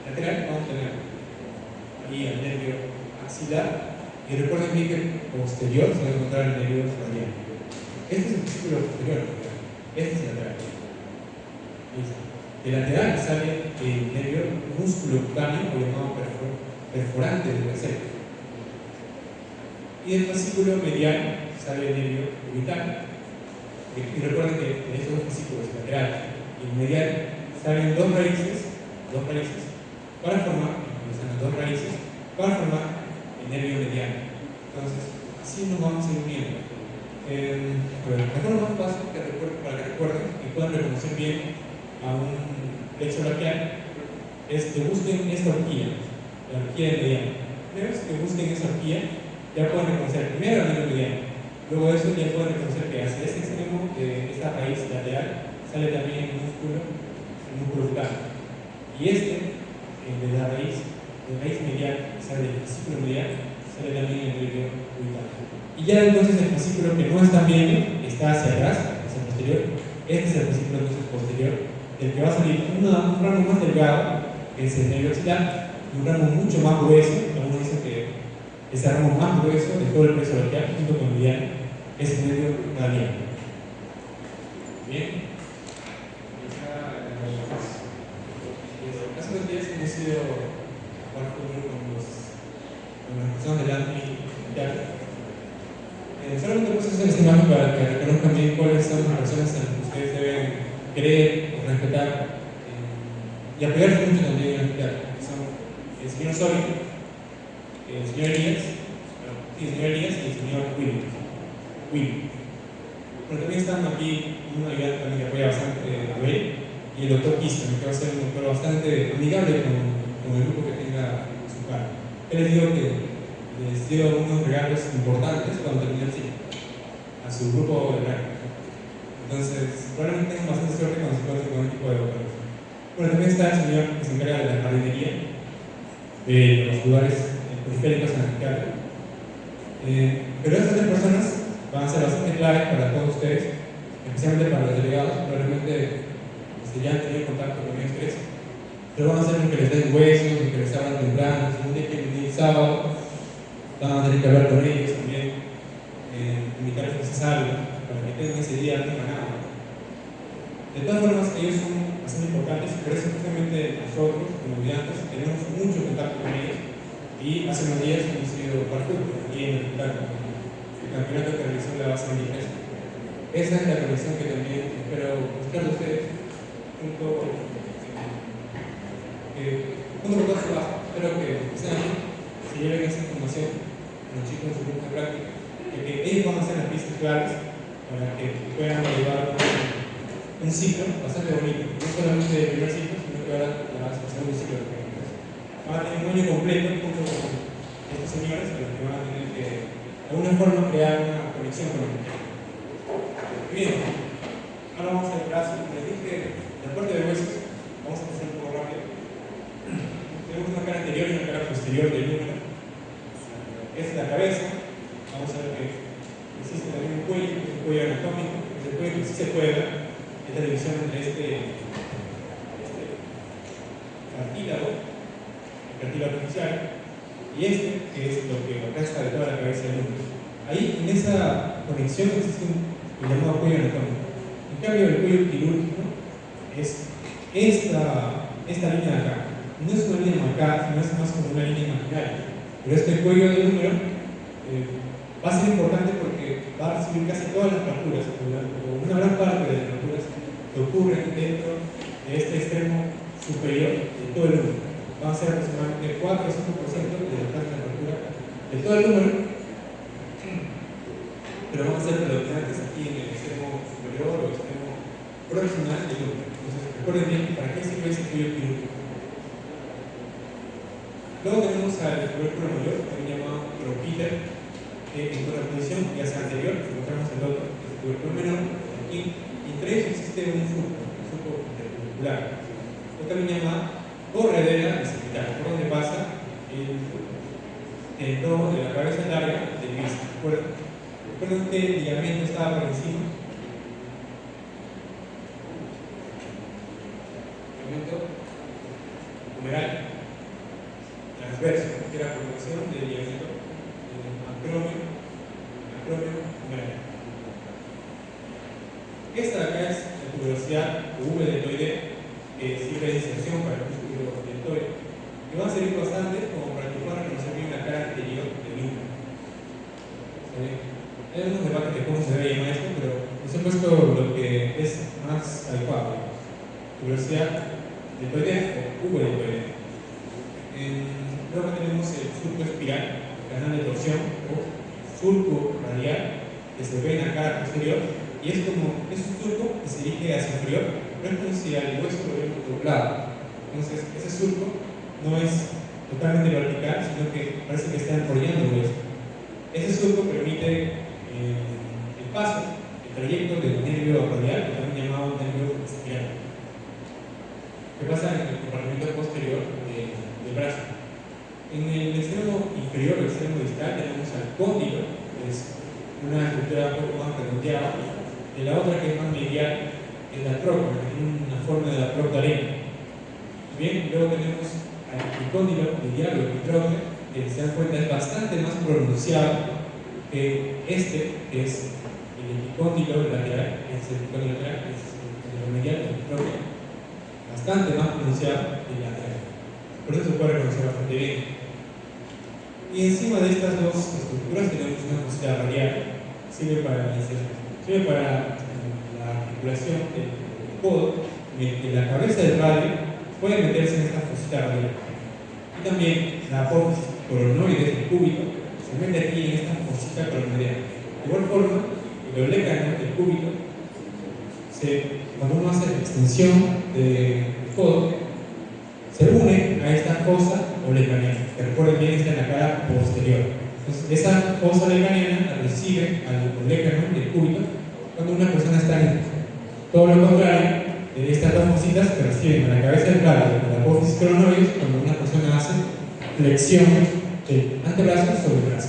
lateral vamos a tener ahí el nervio axilar, y recuerden bien que posterior se va a encontrar el nervio radial. Este es el fascículo posterior, este es el lateral. De lateral sale el nervio músculo cutáneo, o llamado perforante del tercero. Y del fascículo medial sale el nervio cubital. Y recuerden que en estos dos fascículos, el lateral y el medial, salen dos raíces para formar, el nervio medial. Entonces, así nos vamos a ir uniendo. La forma más fácil para que recuerden y puedan reconocer bien a un plexo braquial es que busquen esta horquilla, la horquilla del mediano. Una vez que busquen esa horquilla, ya pueden reconocer primero el nervio mediano. Luego de eso ya pueden reconocer que hacia este extremo de esta raíz lateral sale también el músculo cutáneo. Y de la raíz medial, sale del fascículo medial, sale también el nervio cutáneo. Y ya entonces el fascículo que no están viendo está hacia atrás, hacia el posterior. Este es el fascículo entonces posterior, del que va a salir un ramo más delgado, que es el nervio axilar, y un ramo mucho más grueso. Algunos dicen que ese ramo más grueso de todo el plexo braquial, junto con el mediano, es el nervio radial. Bien. Hace unos días hemos ido a jugar fútbol con las personas del ANTI mundial. Solamente puse esta imagen para que reconozcan bien cuáles son las personas en las que ustedes deben querer o respetar y apoyarse mucho también en el hospital. Son el señor Sori, el señor Elías y el señor Will. Pero también están aquí un ayudante también que apoya bastante a Abel, y el doctor Quispe, que va a ser un doctor bastante amigable con el grupo que tenga su su cara. Yo les digo que les dio unos regalos importantes cuando terminé el ciclo a su grupo de práctica. Entonces, probablemente tengan bastante suerte cuando se encuentren con un equipo de doctores. Bueno, también está el señor que se encarga de la jardinería, de los lugares periféricos en Anticarga. Pero estas tres personas van a ser bastante claves para todos ustedes, especialmente para los delegados. Probablemente ya han tenido contacto con ellos tres, pero van a ser los que les den huesos, los que les abran temprano. Si un día quieren venir sábado, van a tener que hablar con ellos también, invitarles a que se salgan, para que tengan ese día no ganado. De todas formas, ellos son bastante importantes y por eso justamente nosotros, como estudiantes, tenemos mucho contacto con ellos y hace unos días hemos ido parkour aquí en el campeonato que realizó la base de mi empresa. Esa es la conexión que también espero mostrar a ustedes junto con toda su base. Espero que sean aquí, se lleven esa información a los chicos en su grupo de práctica, que ellos van a hacer las pistas claves para que puedan llevar un ciclo bastante bonito, no solamente el primer ciclo, sino que ahora va a pasar un ciclo de prácticas. Van a tener un año completo junto con estos señores a los que van a tener que de alguna forma crear una conexión con el mundo. Bien, ahora vamos al brazo. Les dije la parte de huesos, vamos a pasar un poco rápido. Tenemos una cara anterior y una cara posterior del número. Es la cabeza. Vamos a ver que existe también un cuello, que es un cuello anatómico, que es el cuello que sí se puede ver. Esta división entre este cartílago, el cartílago artificial, y este, que es lo que resta de toda la cabeza del número. Ahí, en esa conexión, existe el llamado cuello anatómico. En cambio, el cuello quirúrgico es esta línea de acá. No es una línea marcada, sino es más como una línea imaginaria. Pero este cuello del número va a ser importante porque va a recibir casi todas las fracturas, o una gran parte de las fracturas que ocurren dentro de este extremo superior de todo el número. Va a ser aproximadamente 4 o 5% de la fractura de todo el número, pero van a ser predominantes aquí en el extremo superior o extremo proximal del número. Entonces, recuerden bien para qué sirve ese cuello quirúrgico. Luego tenemos al tubérculo mayor, también llamado troquíter, que en contraposición ya sea anterior, encontramos el otro, que es el tubérculo menor, y entre ellos existe un surco intertubercular, o también llamado corredera bicipital, por donde pasa el tendón de la cabeza larga del bíceps. Recuerden que el ligamento estaba por encima. Ligamento humeral transverso, que era protección del ligamento acromio humeral. Esta de acá es la tuberosidad V deltoide, que sirve de inserción para el músculo deltoide, que va a servir bastante como para que puedan reconocer bien la cara anterior del número. Hay algunos debates de cómo se debe llamar esto, pero les he puesto lo que es más adecuado: tuberosidad deltoidea o V deltoidea. Luego tenemos el surco espiral, canal de torsión o surco radial, que se ve en la cara posterior, y es un surco que se dirige hacia inferior, pero es como si al hueso lo hubiéramos doblado. Entonces, ese surco no es totalmente vertical, sino que parece que está enrollando el hueso. Ese surco permite el paso, el trayecto del nervio radial, también llamado nervio espiral, que pasa en el compartimento posterior del brazo. En el extremo inferior, el extremo distal, tenemos al cóndilo, que es una estructura un poco más redondeada, y la otra, que es más medial, es la trocma, que tiene una forma de la trocma de arena. Bien, luego tenemos al epicóndilo medial o epitrócleo, que se dan cuenta es bastante más pronunciado que este, que es el epicóndilo lateral, que es el epicóndilo lateral, que es el medial, el epitrócleo, bastante más pronunciado que el lateral. Por eso se puede reconocer bastante bien. Y encima de estas dos estructuras tenemos una fosita radial, sirve para la articulación del codo, en que la cabeza del radio puede meterse en esta fosita radial. Y también la apófisis coronoide del cúbito se mete aquí en esta fosita coronoidea. De igual forma, el olecano del cúbito, cuando uno hace la extensión del codo, se une a esta fosa o lecaniana, que recuerden bien está en la cara posterior. Entonces, esa fosa lecaniana recibe al lécano del cúbito cuando una persona está en todo lo contrario de estas dos fositas que reciben a la cabeza del radio de la apófisis coronoides cuando una persona hace flexión del antebrazo sobre el brazo.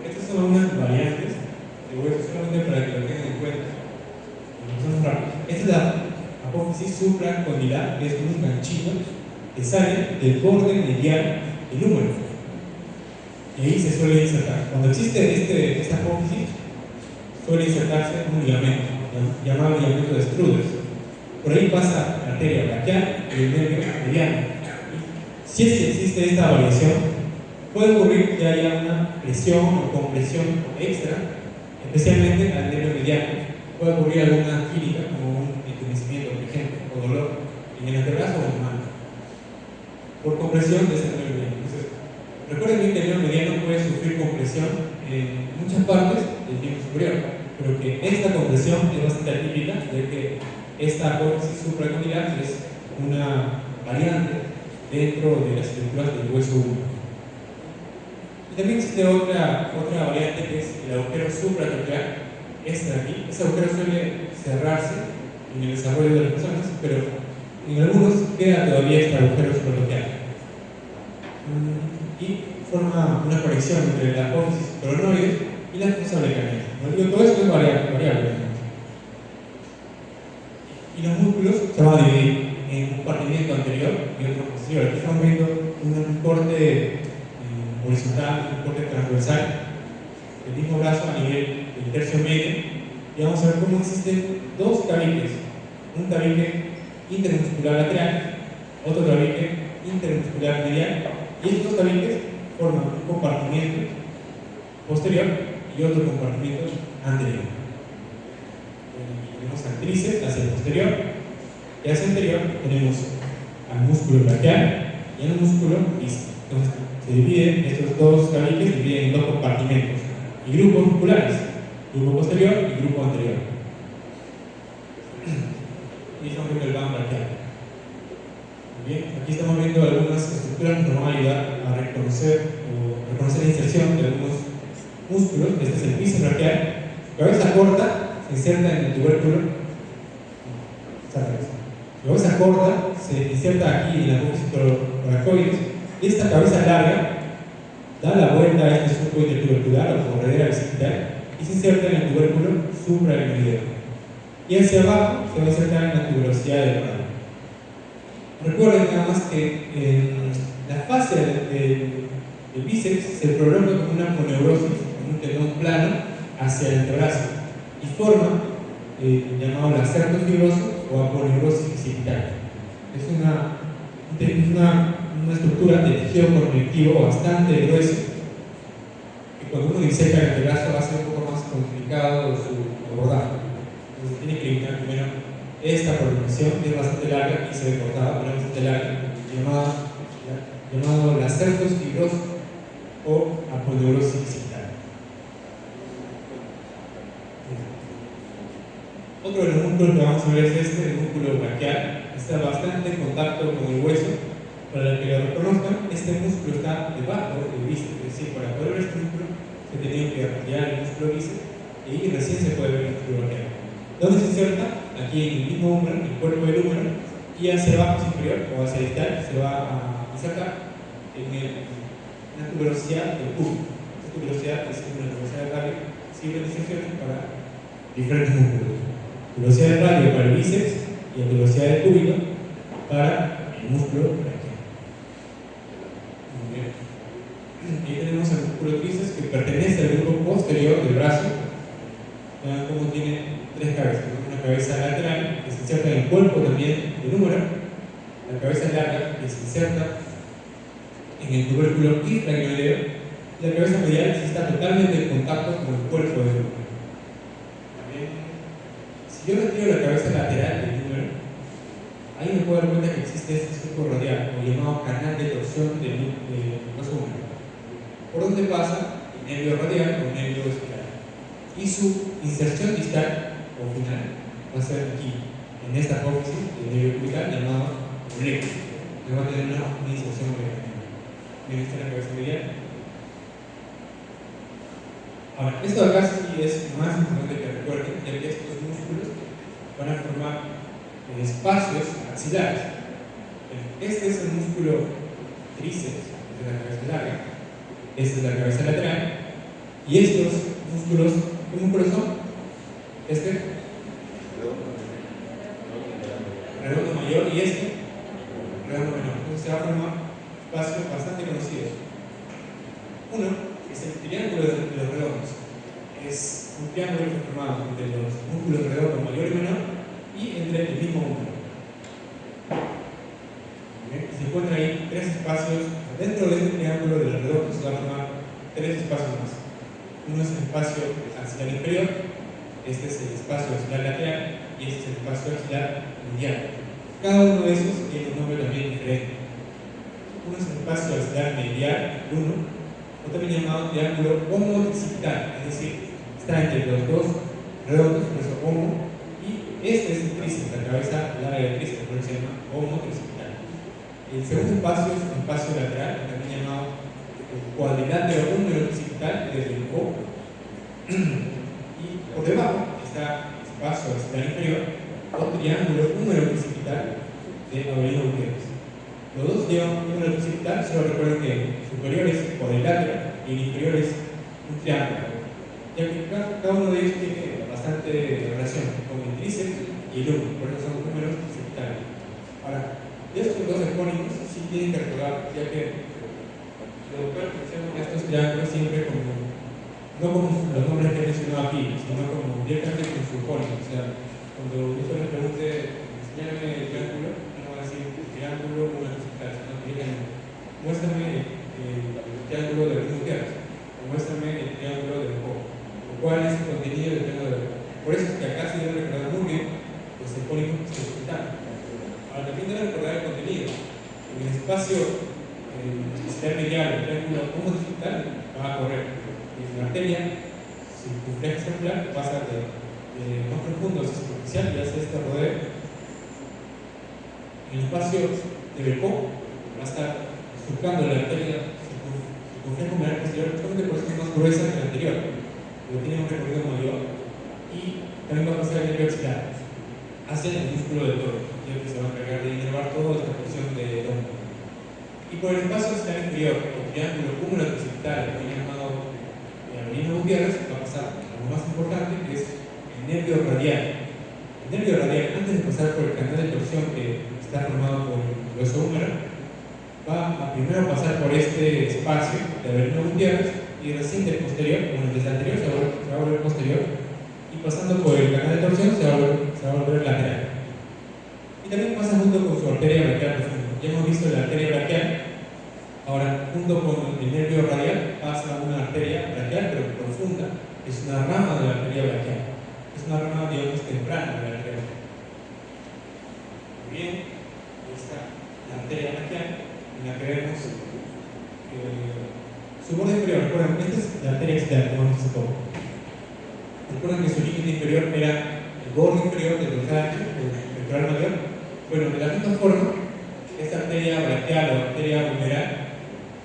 Estas son unas variantes de hueso solamente para que lo tengan en cuenta. Esta es la apófisis supracondilar, que es un ganchito que sale del borde medial del húmero. Y ahí se suele insertar. Cuando existe esta apófisis, suele insertarse un ligamento, llamado ligamento de Struders. Por ahí pasa la arteria braquial y el nervio mediano. Si es que existe esta variación, puede ocurrir que haya una presión o compresión extra, especialmente al nervio mediano. Puede ocurrir alguna química, como un entumecimiento, por ejemplo, o dolor en el antebrazo o en la mano, por compresión de ese nervio mediano. Entonces, recuerden bien que el nervio mediano puede sufrir compresión en muchas partes del miembro superior, pero que esta compresión es bastante atípica, ya que esta apófisis supracondilar es una variante dentro de las estructuras del hueso húmero. Y también existe otra variante que es el agujero supratroqueal. Este de aquí, ese agujero suele cerrarse en el desarrollo de las personas, pero en algunos queda todavía este agujero supratroqueal. Y forma una conexión entre la apófisis coronoides y la fosa lecaniana. Todo esto es variable. Y los músculos se van a dividir en un compartimiento anterior y otro posterior. Aquí estamos viendo un corte horizontal, un corte transversal del mismo brazo a nivel del tercio medio, y vamos a ver cómo existen dos tabiques, un tabique intermuscular lateral, otro tabique intermuscular medial, y estos dos tabiques forman un compartimiento posterior y otro compartimiento anterior. Tenemos al tríceps hacia el posterior, y hacia el anterior tenemos al músculo braquial y al músculo bíceps. Entonces se dividen estos dos tabiques, se dividen en dos compartimentos y grupos musculares, grupo posterior y grupo anterior. Y estamos viendo el ván braquial. Muy bien, aquí estamos viendo algunas estructuras que nos van a ayudar a reconocer la inserción de algunos músculos. Este es el bíceps braquial. Su cabeza corta se inserta en el tubérculo. Su cabeza corta se inserta aquí en la apófisis coracoides, y esta cabeza larga da la vuelta a este surco intertubercular o corredera vesical y se inserta en el tubérculo supraglenoideo. Y hacia abajo se va a insertar en la tuberosidad del radio. Recuerden nada más que la fascia del bíceps se prolonga con una aponeurosis, con un tendón plano hacia el antebrazo y forma llamado lacerto fibroso o aponeurosis bicipital. Es una estructura de tejido conectivo bastante grueso, que cuando uno diseca el antebrazo hace un poco más complicado su abordaje. Entonces tiene que eliminar primero esta prolongación, que es bastante larga y se ve cortada, pero es bastante larga, llamado lacerto fibroso o aponeurosis bicipital. Otro de los músculos que vamos a ver es el músculo braquial. Está bastante en contacto con el hueso. Para que lo reconozcan, este músculo está debajo del bíceps, es decir, para poder ver este músculo se tenía que retirar el músculo bíceps y recién se puede ver el músculo braquial. ¿Dónde se inserta? Aquí en el mismo húmero, en el cuerpo del húmero, y hacia abajo superior o hacia distal se va a insertar en la tuberosidad del cúbito. Esta tuberosidad es una tuberosidad del radio, sirve de inserciones para diferentes músculos. Tuberosidad del radio para el bíceps y la tuberosidad del cúbito para el músculo braquial. Aquí tenemos el músculo tríceps que pertenece al grupo posterior del brazo. Vean cómo tiene tres cabezas, una cabeza lateral que se inserta en el cuerpo también del húmero, la cabeza larga que se inserta en el tubérculo infraglenoideo y la cabeza medial que está totalmente en contacto con el cuerpo del húmero. Si yo retiro la cabeza lateral del húmero, ahí me puedo dar cuenta que existe este surco radial o llamado canal de torsión del hueso húmero, por donde pasa el nervio radial o el nervio vesical, y su inserción distal o final va a ser aquí, en esta apófisis del nervio cubital llamado oblicuo, que va a tener una inserción mecánica. Bien, esta es la cabeza medial. Ahora, esto de acá sí es más importante que recuerden, ya que estos músculos van a formar espacios axilares. Este es el músculo tríceps, de la cabeza larga, esta es la cabeza lateral, y estos músculos, ¿qué músculos son? Este, redondo mayor, y este, redondo menor. Entonces se va a formar espacios bastante conocidos. Uno es el triángulo de los redondos. Es un triángulo formado entre los músculos redondos mayor y menor y entre el mismo húmero. Se encuentran ahí tres espacios. Dentro de este triángulo de los redondos se van a formar tres espacios más. Uno es el espacio axilar inferior, este es el espacio axilar lateral y este es el espacio axilar medial. Cada uno de esos tiene un nombre también diferente. Uno es el espacio axilar medial, o también llamado triángulo homotricipital, es decir, está entre los dos redondos, por eso homo, y este es el tríceps, la cabeza larga del tríceps, por eso se llama homotricipital. El segundo espacio es el espacio lateral, también llamado cuadrilátero húmero-tricipital, desde el O. Y por debajo está el espacio axilar inferior o triángulo húmero-tricipital de Avelino Gutiérrez. Los dos llevan húmero-tricipital, solo recuerden que el superior es cuadrilátero y el inferior es un triángulo, ya que cada uno de ellos tiene bastante relación con el tríceps y el húmero, por eso son números tricipitales. Ahora, de estos dos epónimos sí tienen que recordar, ya que el doctor menciona estos triángulos siempre como, no como los nombres que he mencionado aquí, sino como directamente con su epónimo. O sea, cuando usted le pregunte, enséñame el triángulo, no va a decir triángulo húmero-tricipital, sino que díganme, muéstrame el triángulo de los Gutiérrez, o muéstrame el triángulo del O, o cuál es el contenido del triángulo del O. Por eso es que acá se debe recordar muy bien los epónimos tricipitales. Ahora también debe recordar el contenido. En el espacio medial, el triángulo homotricipital va a correr. Y la arteria circunfleja circular pasa de más profundo hacia superficial y hace este rodeo. En el espacio de Becot va a estar surcando la arteria circunfleja humeral posterior, justamente por eso es más gruesa que la anterior, pero tiene un recorrido mayor. Y también va a pasar el nervio axilar hacia el músculo del toro, ya que se va a encargar de inervar toda esta porción del hombro. Y por el espacio axilar inferior, el triángulo húmero-tricipital, también llamado Avelino Gutiérrez, va a pasar algo más importante, que es el nervio radial. El nervio radial, antes de pasar por el canal de torsión que está formado por el hueso húmero, va a primero pasar por este espacio de Avelino Gutiérrez y recién del posterior, como desde el anterior se va a volver posterior, y pasando por el canal de torsión se va a volver lateral. Y también pasa junto con su arteria braquial profunda. Ya hemos visto la arteria braquial. Ahora, junto con el nervio radial pasa una arteria braquial, pero profunda, que es una rama de la arteria braquial. Es una rama, digamos, temprana de la arteria braquial. Muy bien, ahí está la arteria braquial, en la que vemos su borde inferior. Recuerden, esta es la arteria externa, como hemos visto. Recuerden que su límite inferior era el borde inferior del dorsal del pectoral mayor. Bueno, de la misma forma, esta arteria braquial o arteria humeral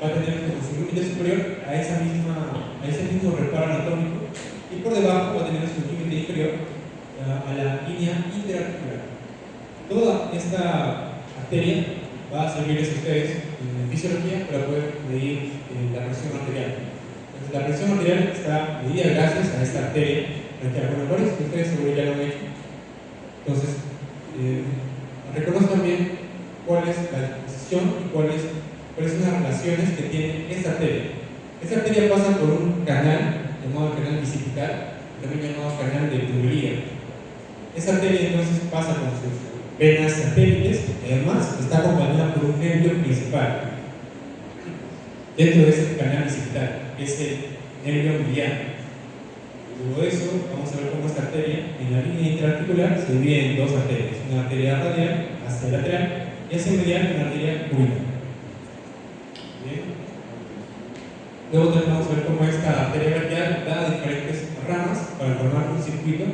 va a tener como su límite superior a ese mismo reparo anatómico, y por debajo va a tener su límite inferior a la línea interarticular. Toda esta arteria va a servirles a ustedes en fisiología para poder medir la presión arterial. Entonces, la presión arterial está medida gracias a esta arteria braquial. Bueno, varios de ustedes seguro ya lo han hecho. Entonces, reconozcan bien cuál es la disposición y cuáles son las relaciones que tiene esta arteria. Esta arteria pasa por un canal llamado canal bicipital, también llamado canal de tubería. Esta arteria entonces pasa con sus venas satélites y además está acompañada por un nervio principal dentro de ese canal bicipital, que es el nervio mediano. Luego de eso, vamos a ver cómo esta arteria en la línea interarticular se divide en dos arterias, una arteria radial hacia el lateral y hacia el medial una arteria cúbica. Bien. Luego también vamos a ver cómo esta arteria braquial da diferentes ramas para formar un circuito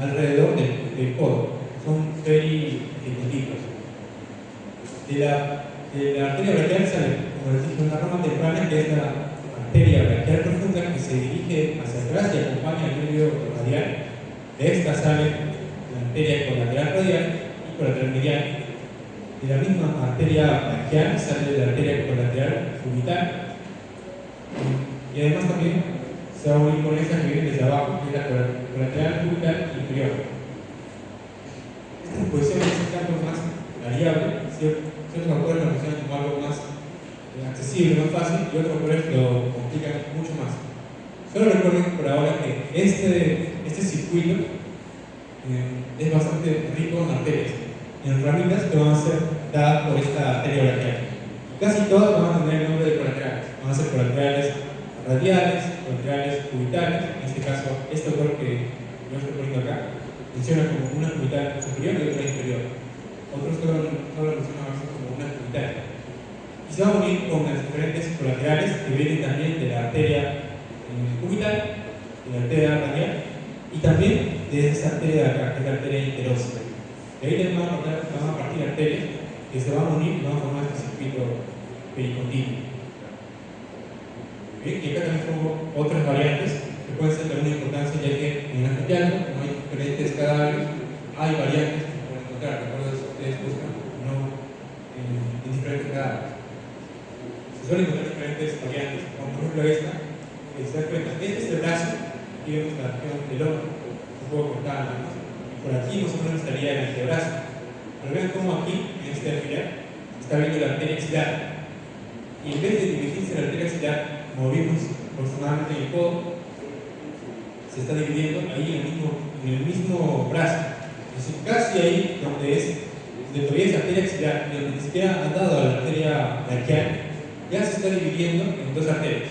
alrededor del codo. son periejecutitos. De la arteria braquial sale, como les dije, una rama temprana que es la arteria braquial profunda, que se dirige hacia atrás y acompaña el nervio radial. De esta sale la arteria colateral radial y colateral medial. De la misma arteria braquial sale la arteria colateral cubital. Y además también se va a unir con esa que viene desde abajo, que es la colateral cubital inferior. Esta disposición es un tanto más variable. Ciertos autores lo mencionan como algo más accesible, más fácil, y otros autores lo complican mucho más. Solo recuerden por ahora que este circuito es bastante rico en arterias, en ramitas que van a ser dadas por esta arteria braquial. Casi todas van a tener el nombre de colaterales. Van a ser colaterales radiales, colaterales cubitales. En este caso, este autor que yo estoy poniendo acá menciona como una cubital superior y otra inferior. Otros solo lo mencionan a veces como una cubital. Y se va a unir con las diferentes colaterales que vienen también de la arteria cubital, de la arteria radial, y también de esa arteria de acá, que es la arteria interósea. De ahí también van a partir arterias que se van a unir y van a formar este circuito pericontínuo. Bien, y acá también tengo otras variantes que pueden ser de alguna importancia, ya que en el anfiteatro, como hay diferentes cadáveres, hay variantes que pueden encontrar. Recuerden que ustedes buscan no en diferentes cadáveres. Se suelen encontrar diferentes variantes, como por ejemplo esta, que se dan cuenta, este es el brazo, aquí vemos la región del hombro, un poco cortada, ¿no? Y por aquí más o menos estaría el antebrazo. Pero vean cómo aquí, en este alfiler, está viendo la arteria axilar. Y en vez de dirigirse la arteria axilar, movimos aproximadamente el codo, se está dividiendo ahí en el mismo brazo. Es decir, casi ahí donde todavía es arteria axilar, y donde ni siquiera han dado a la arteria braquial, ya se está dividiendo en dos arterias,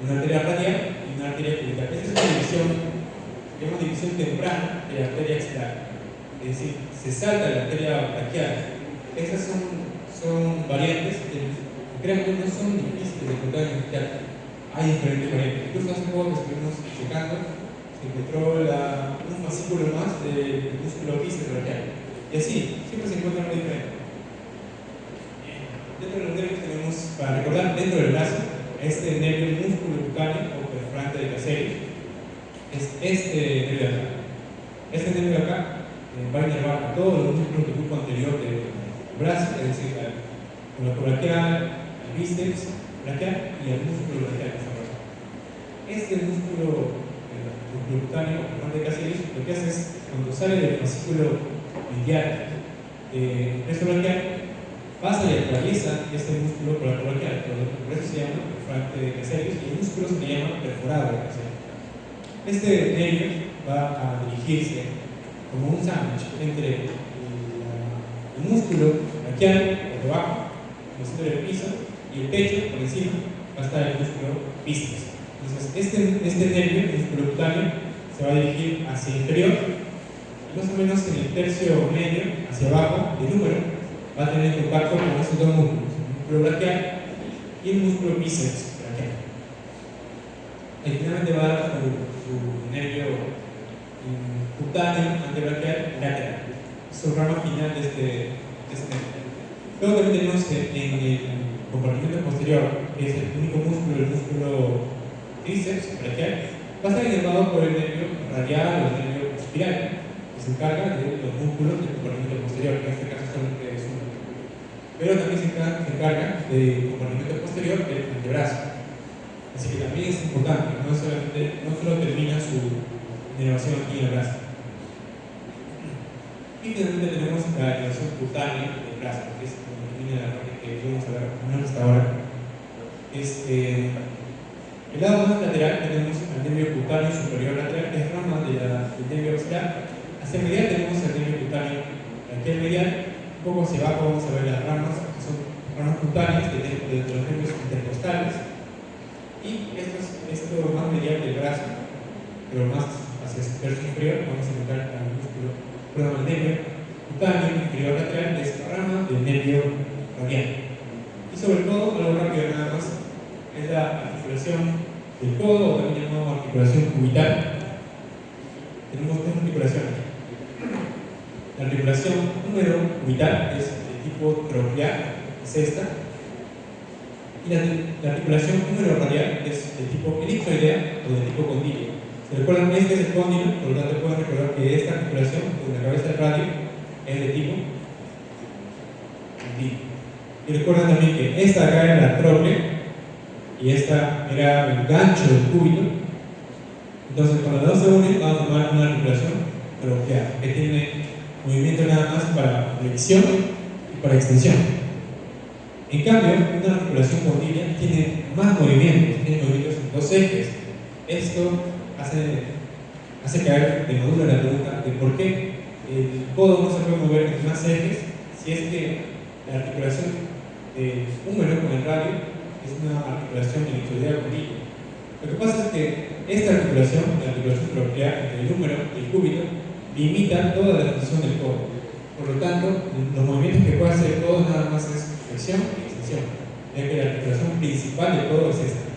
una arteria radial y una arteria cubital. Esta es una división, llama división temprana de la arteria axilar. Es decir, se salta la arteria braquial. Estas son variantes que crean que no son difíciles de encontrar en el anfiteatro. Hay diferentes variantes. Incluso hace poco que estuvimos checando, se encontró un fascículo más del músculo bíceps braquial. Y así, siempre se encuentra algo diferente. Dentro de los nervios tenemos, para recordar, dentro del brazo, este nervio músculo cutáneo o perforante de Caserio es este nervio de acá. Este nervio de acá va a inervar a todos los músculos del grupo anterior del brazo, es decir, con la braquial, al bíceps braquial y al músculo braquial. Este músculo cutáneo o perforante de Caserio lo que hace es, cuando sale del fascículo medial del peso braquial, pasa y atraviesa este músculo por la braquial, por eso se llama perforante de Caserio, y el músculo se le llama perforado de Caserio. Este nervio va a dirigirse como un sándwich entre el músculo braquial por debajo, en el centro del piso, y el pecho por encima va a estar el músculo bíceps. Entonces, este nervio, el músculo cutáneo, se va a dirigir hacia el inferior, y más o menos en el tercio medio, hacia abajo del húmero, va a tener contacto con estos dos músculos, el músculo braquial y el músculo bíceps braquial. Y finalmente va a dar su nervio cutáneo antebraquial lateral. Es el ramo final de este nervio. Luego también tenemos en el compartimento posterior, que es el único músculo, el músculo tríceps braquial, va a estar inervado por el nervio radial o el nervio espiral, que se encarga de los músculos del compartimento posterior, que en este caso solamente es uno. Pero también se encarga del compartimento posterior del antebrazo. Así que también es importante, no solo termina su inervación aquí en el brazo. Y finalmente tenemos la inervación cutánea del brazo, que es como termina la parte que vamos a ver hasta ahora. El lado más lateral tenemos el nervio cutáneo superior lateral, que es rama del nervio axilar. Hacia el medial tenemos el nervio cutáneo braquial medial. Un poco hacia abajo vamos a ver las ramas, que son ramas cutáneas de los nervios intercostales. Y esto más medial del brazo, pero más hacia el tercio inferior, vamos a encontrar al músculo, perdón, el nervio cutáneo inferior lateral, que es la rama del nervio radial. Y sobre todo, algo rápido nada más, es la articulación del codo, o también llamado articulación cubital. Tenemos dos articulaciones. La La articulación húmero cubital es de tipo troqulear, es esta. Y la articulación húmero radial es de tipo elipsoidea o de tipo condilo. ¿Se recuerdan? Este es el cóndilo, por lo tanto pueden recordar que esta articulación con la cabeza del radio es de tipo condilo. Y recuerden también que esta acá era la trochlea y esta era el gancho del cúbito. Entonces, cuando las dos se unen, van a formar una articulación troclear que tiene movimiento nada más para flexión y para extensión. En cambio, una articulación condiliar tiene más movimientos, tiene movimientos en dos ejes. Esto hace caer de modula la pregunta de por qué el codo no se puede mover en más ejes si es que la articulación del húmero con el radio es una articulación elipsoidea condilo. Lo que pasa es que esta articulación, la articulación troclear entre el húmero y el cúbito, limita toda la extensión del codo. Por lo tanto, los movimientos que puede hacer el codo nada más es flexión y extensión, ya que la articulación principal del codo es esta.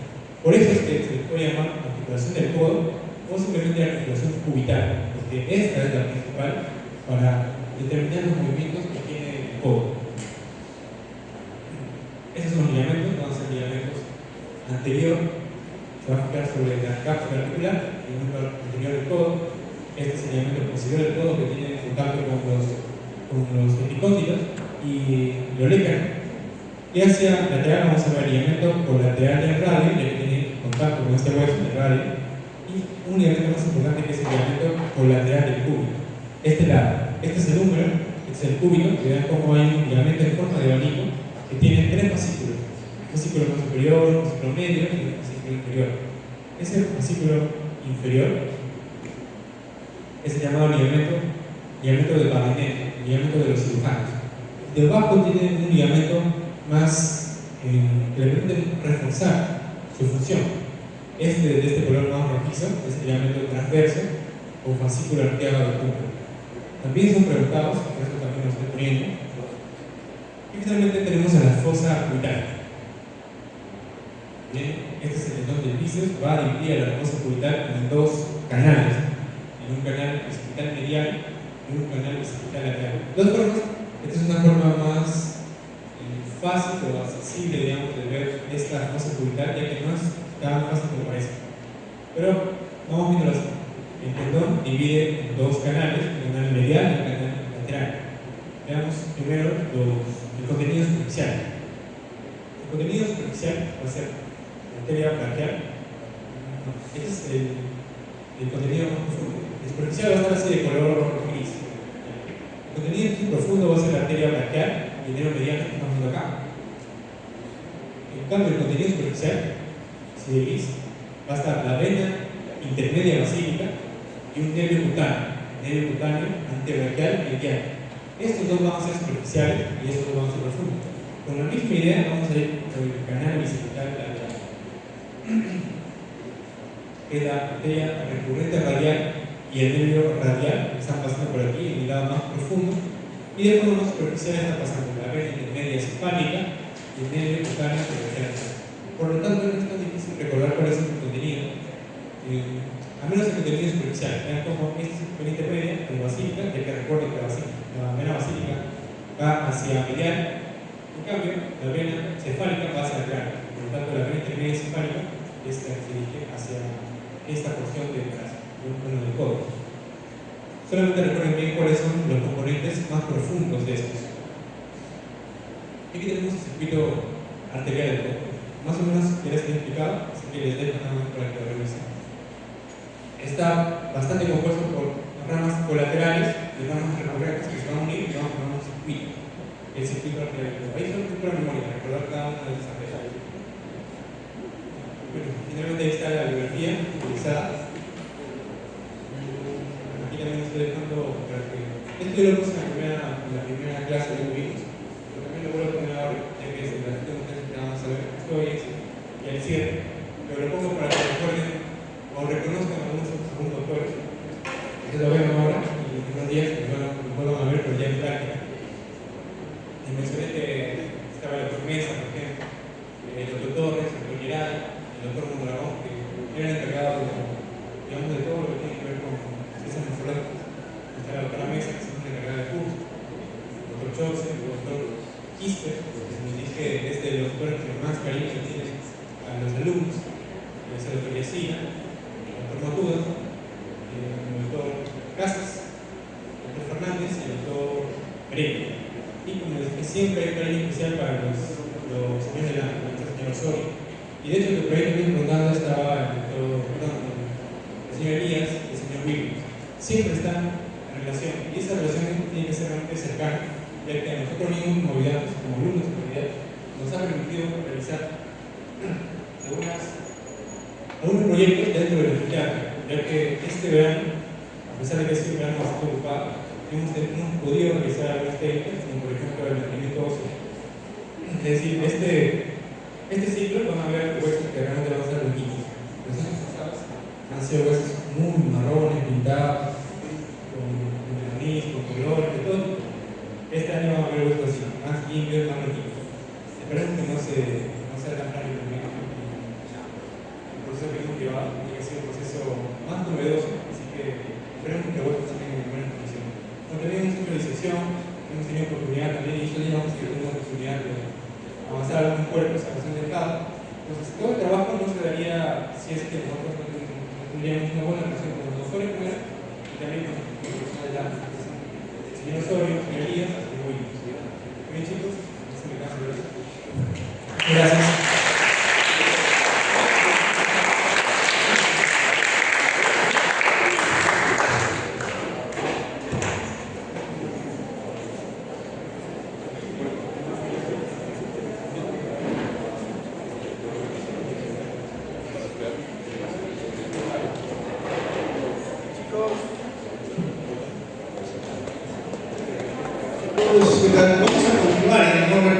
Por eso es que se le puede llamar articulación del codo o simplemente articulación cubital, porque esta es la principal para determinar los movimientos que tiene el codo. Estos son los ligamentos, van a ser ligamentos anterior, se va a fijar sobre la cápsula articular, el ligamento anterior del codo. Este es el ligamento posterior del codo que tiene contacto con los epicóndilos y lo lecan. Y hacia lateral vamos a ver el ligamento colateral del radio, ya que tiene contacto con este hueso del radio, y un ligamento más importante que es el ligamento colateral del cúbito. Este lado, este es el húmero, este es el cúbito, y vean cómo hay un ligamento en forma de abanico que tiene tres fascículos: un fascículo más superior, un fascículo medio y un fascículo inferior. Ese fascículo inferior es el llamado ligamento de Pavonnet, ligamento de los cirujanos. Debajo tiene un ligamento más que le permite reforzar su función. De este color más rojizo es el ligamento transverso o fascículo arqueado del húmero. También son preguntados, por eso también lo estoy poniendo. Y finalmente tenemos a la fosa cubital. Bien, este es el tendón del bíceps, va a dividir a la fosa cubital en dos canales, en un canal occipital medial y un canal occipital lateral. Dos formas, esta es una forma más fácil o accesible, digamos, de ver esta fosa cubital, ya que no es tan fácil como parece. Pero vamos viendo así. El tendón divide en dos canales, un canal medial y un canal lateral. Veamos primero el contenido superficial. El contenido superficial va a ser arteria braquial. Este es el contenido más profundo. El superficial va a estar así de color rojo gris. El contenido profundo va a ser la arteria braquial y el nervio mediano que estamos viendo acá. En cambio, el contenido superficial, así de gris, va a estar la vena intermedia basílica y un nervio cutáneo antebraquial y medial. Estos dos van a ser superficiales y estos dos van a ser profundos. Con la misma idea vamos a ir por el canal bicipital lateral, que es la arteria recurrente radial y el nervio radial que están pasando por aquí en el lado más profundo, y de forma más superficial está pasando la vena intermedia cefálica y el nervio cutáneo antebraquial. Por lo tanto, no es tan difícil recordar cuál es el contenido, a menos el contenido superficial. Vean cómo esta es la vena intermedia, la basílica, ya que recuerden que la vena basílica va hacia medial. En cambio, la vena cefálica va hacia lateral. Por lo tanto, la vena intermedia cefálica es la que se dirige hacia esta porción del codo. Solamente recuerden bien cuáles son los componentes más profundos de estos. Aquí tenemos el circuito arterial del codo. Más o menos ya les he explicado, así que les dejo nada más para que lo revisen. Está bastante compuesto por ramas colaterales y ramas recurrentes que se van a unir y vamos a formar un circuito. El circuito arterial. Ahí son pura memoria, recordar cada una de esas arterias. Bueno, finalmente ahí está la bibliografía utilizada. Aquí también estoy dejando para que. Esto yo lo puse en la primera clase de Windows, pero también lo vuelvo a poner ahora, ya que es el gráfico que vamos a ver. Estoy y al cierre, pero lo pongo para que recuerden o reconozcan algunos autores. Entonces lo vemos ahora y en unos días lo vuelvan a ver, pero ya en práctica. Y mencioné que estaba la promesa, por ejemplo, el doctor Torres, el doctor Geral, el doctor Mondragón, que eran encargados de todo lo que tiene que ver con ciencias morfológicas. Está la doctora Mesa, que se encargada de cariño. Y como les dije, siempre hay un cariño especial para los señores de la señora Osorio. Y de hecho, el proyecto que estoy contando estaba el señor Elías y el señor Williams. Siempre están en relación, y esa relación tiene que ser realmente cercana, ya que a nosotros mismos, como candidatos, como alumnos de comunidad, nos ha permitido realizar algunos proyectos dentro del teatro, ya que este verano, a pesar de que ha sido un verano bastante ocupado, hemos podido realizar algunas técnicas, como por ejemplo el mantenimiento óseo. Es decir, este ciclo van a ver huesos que realmente van a ser blanquitos. Los años pasados han sido huesos muy marrones, pintados, con verniz, con colores, de todo tipo. Este año van a ver huesos así, más limpios, más blanquitos. Esperemos que no se haga tan rápido. El proceso que hemos llevado ha sido un proceso más novedoso, así que esperemos que los huesos estén en buenas condiciones. Como también hemos hecho realización, hemos tenido oportunidad también, y ya vamos a tener la oportunidad de avanzar algunos cuerpos a bastante delgado. Entonces, todo el trabajo no se daría si es que nosotros no tendríamos una buena relación con los doctores primero y también con los profesionales de la el señor Osorio, el señor Elías y el Williams. Bien, chicos, eso me canso, ¿verdad? Gracias. Vamos a continuar en el nombre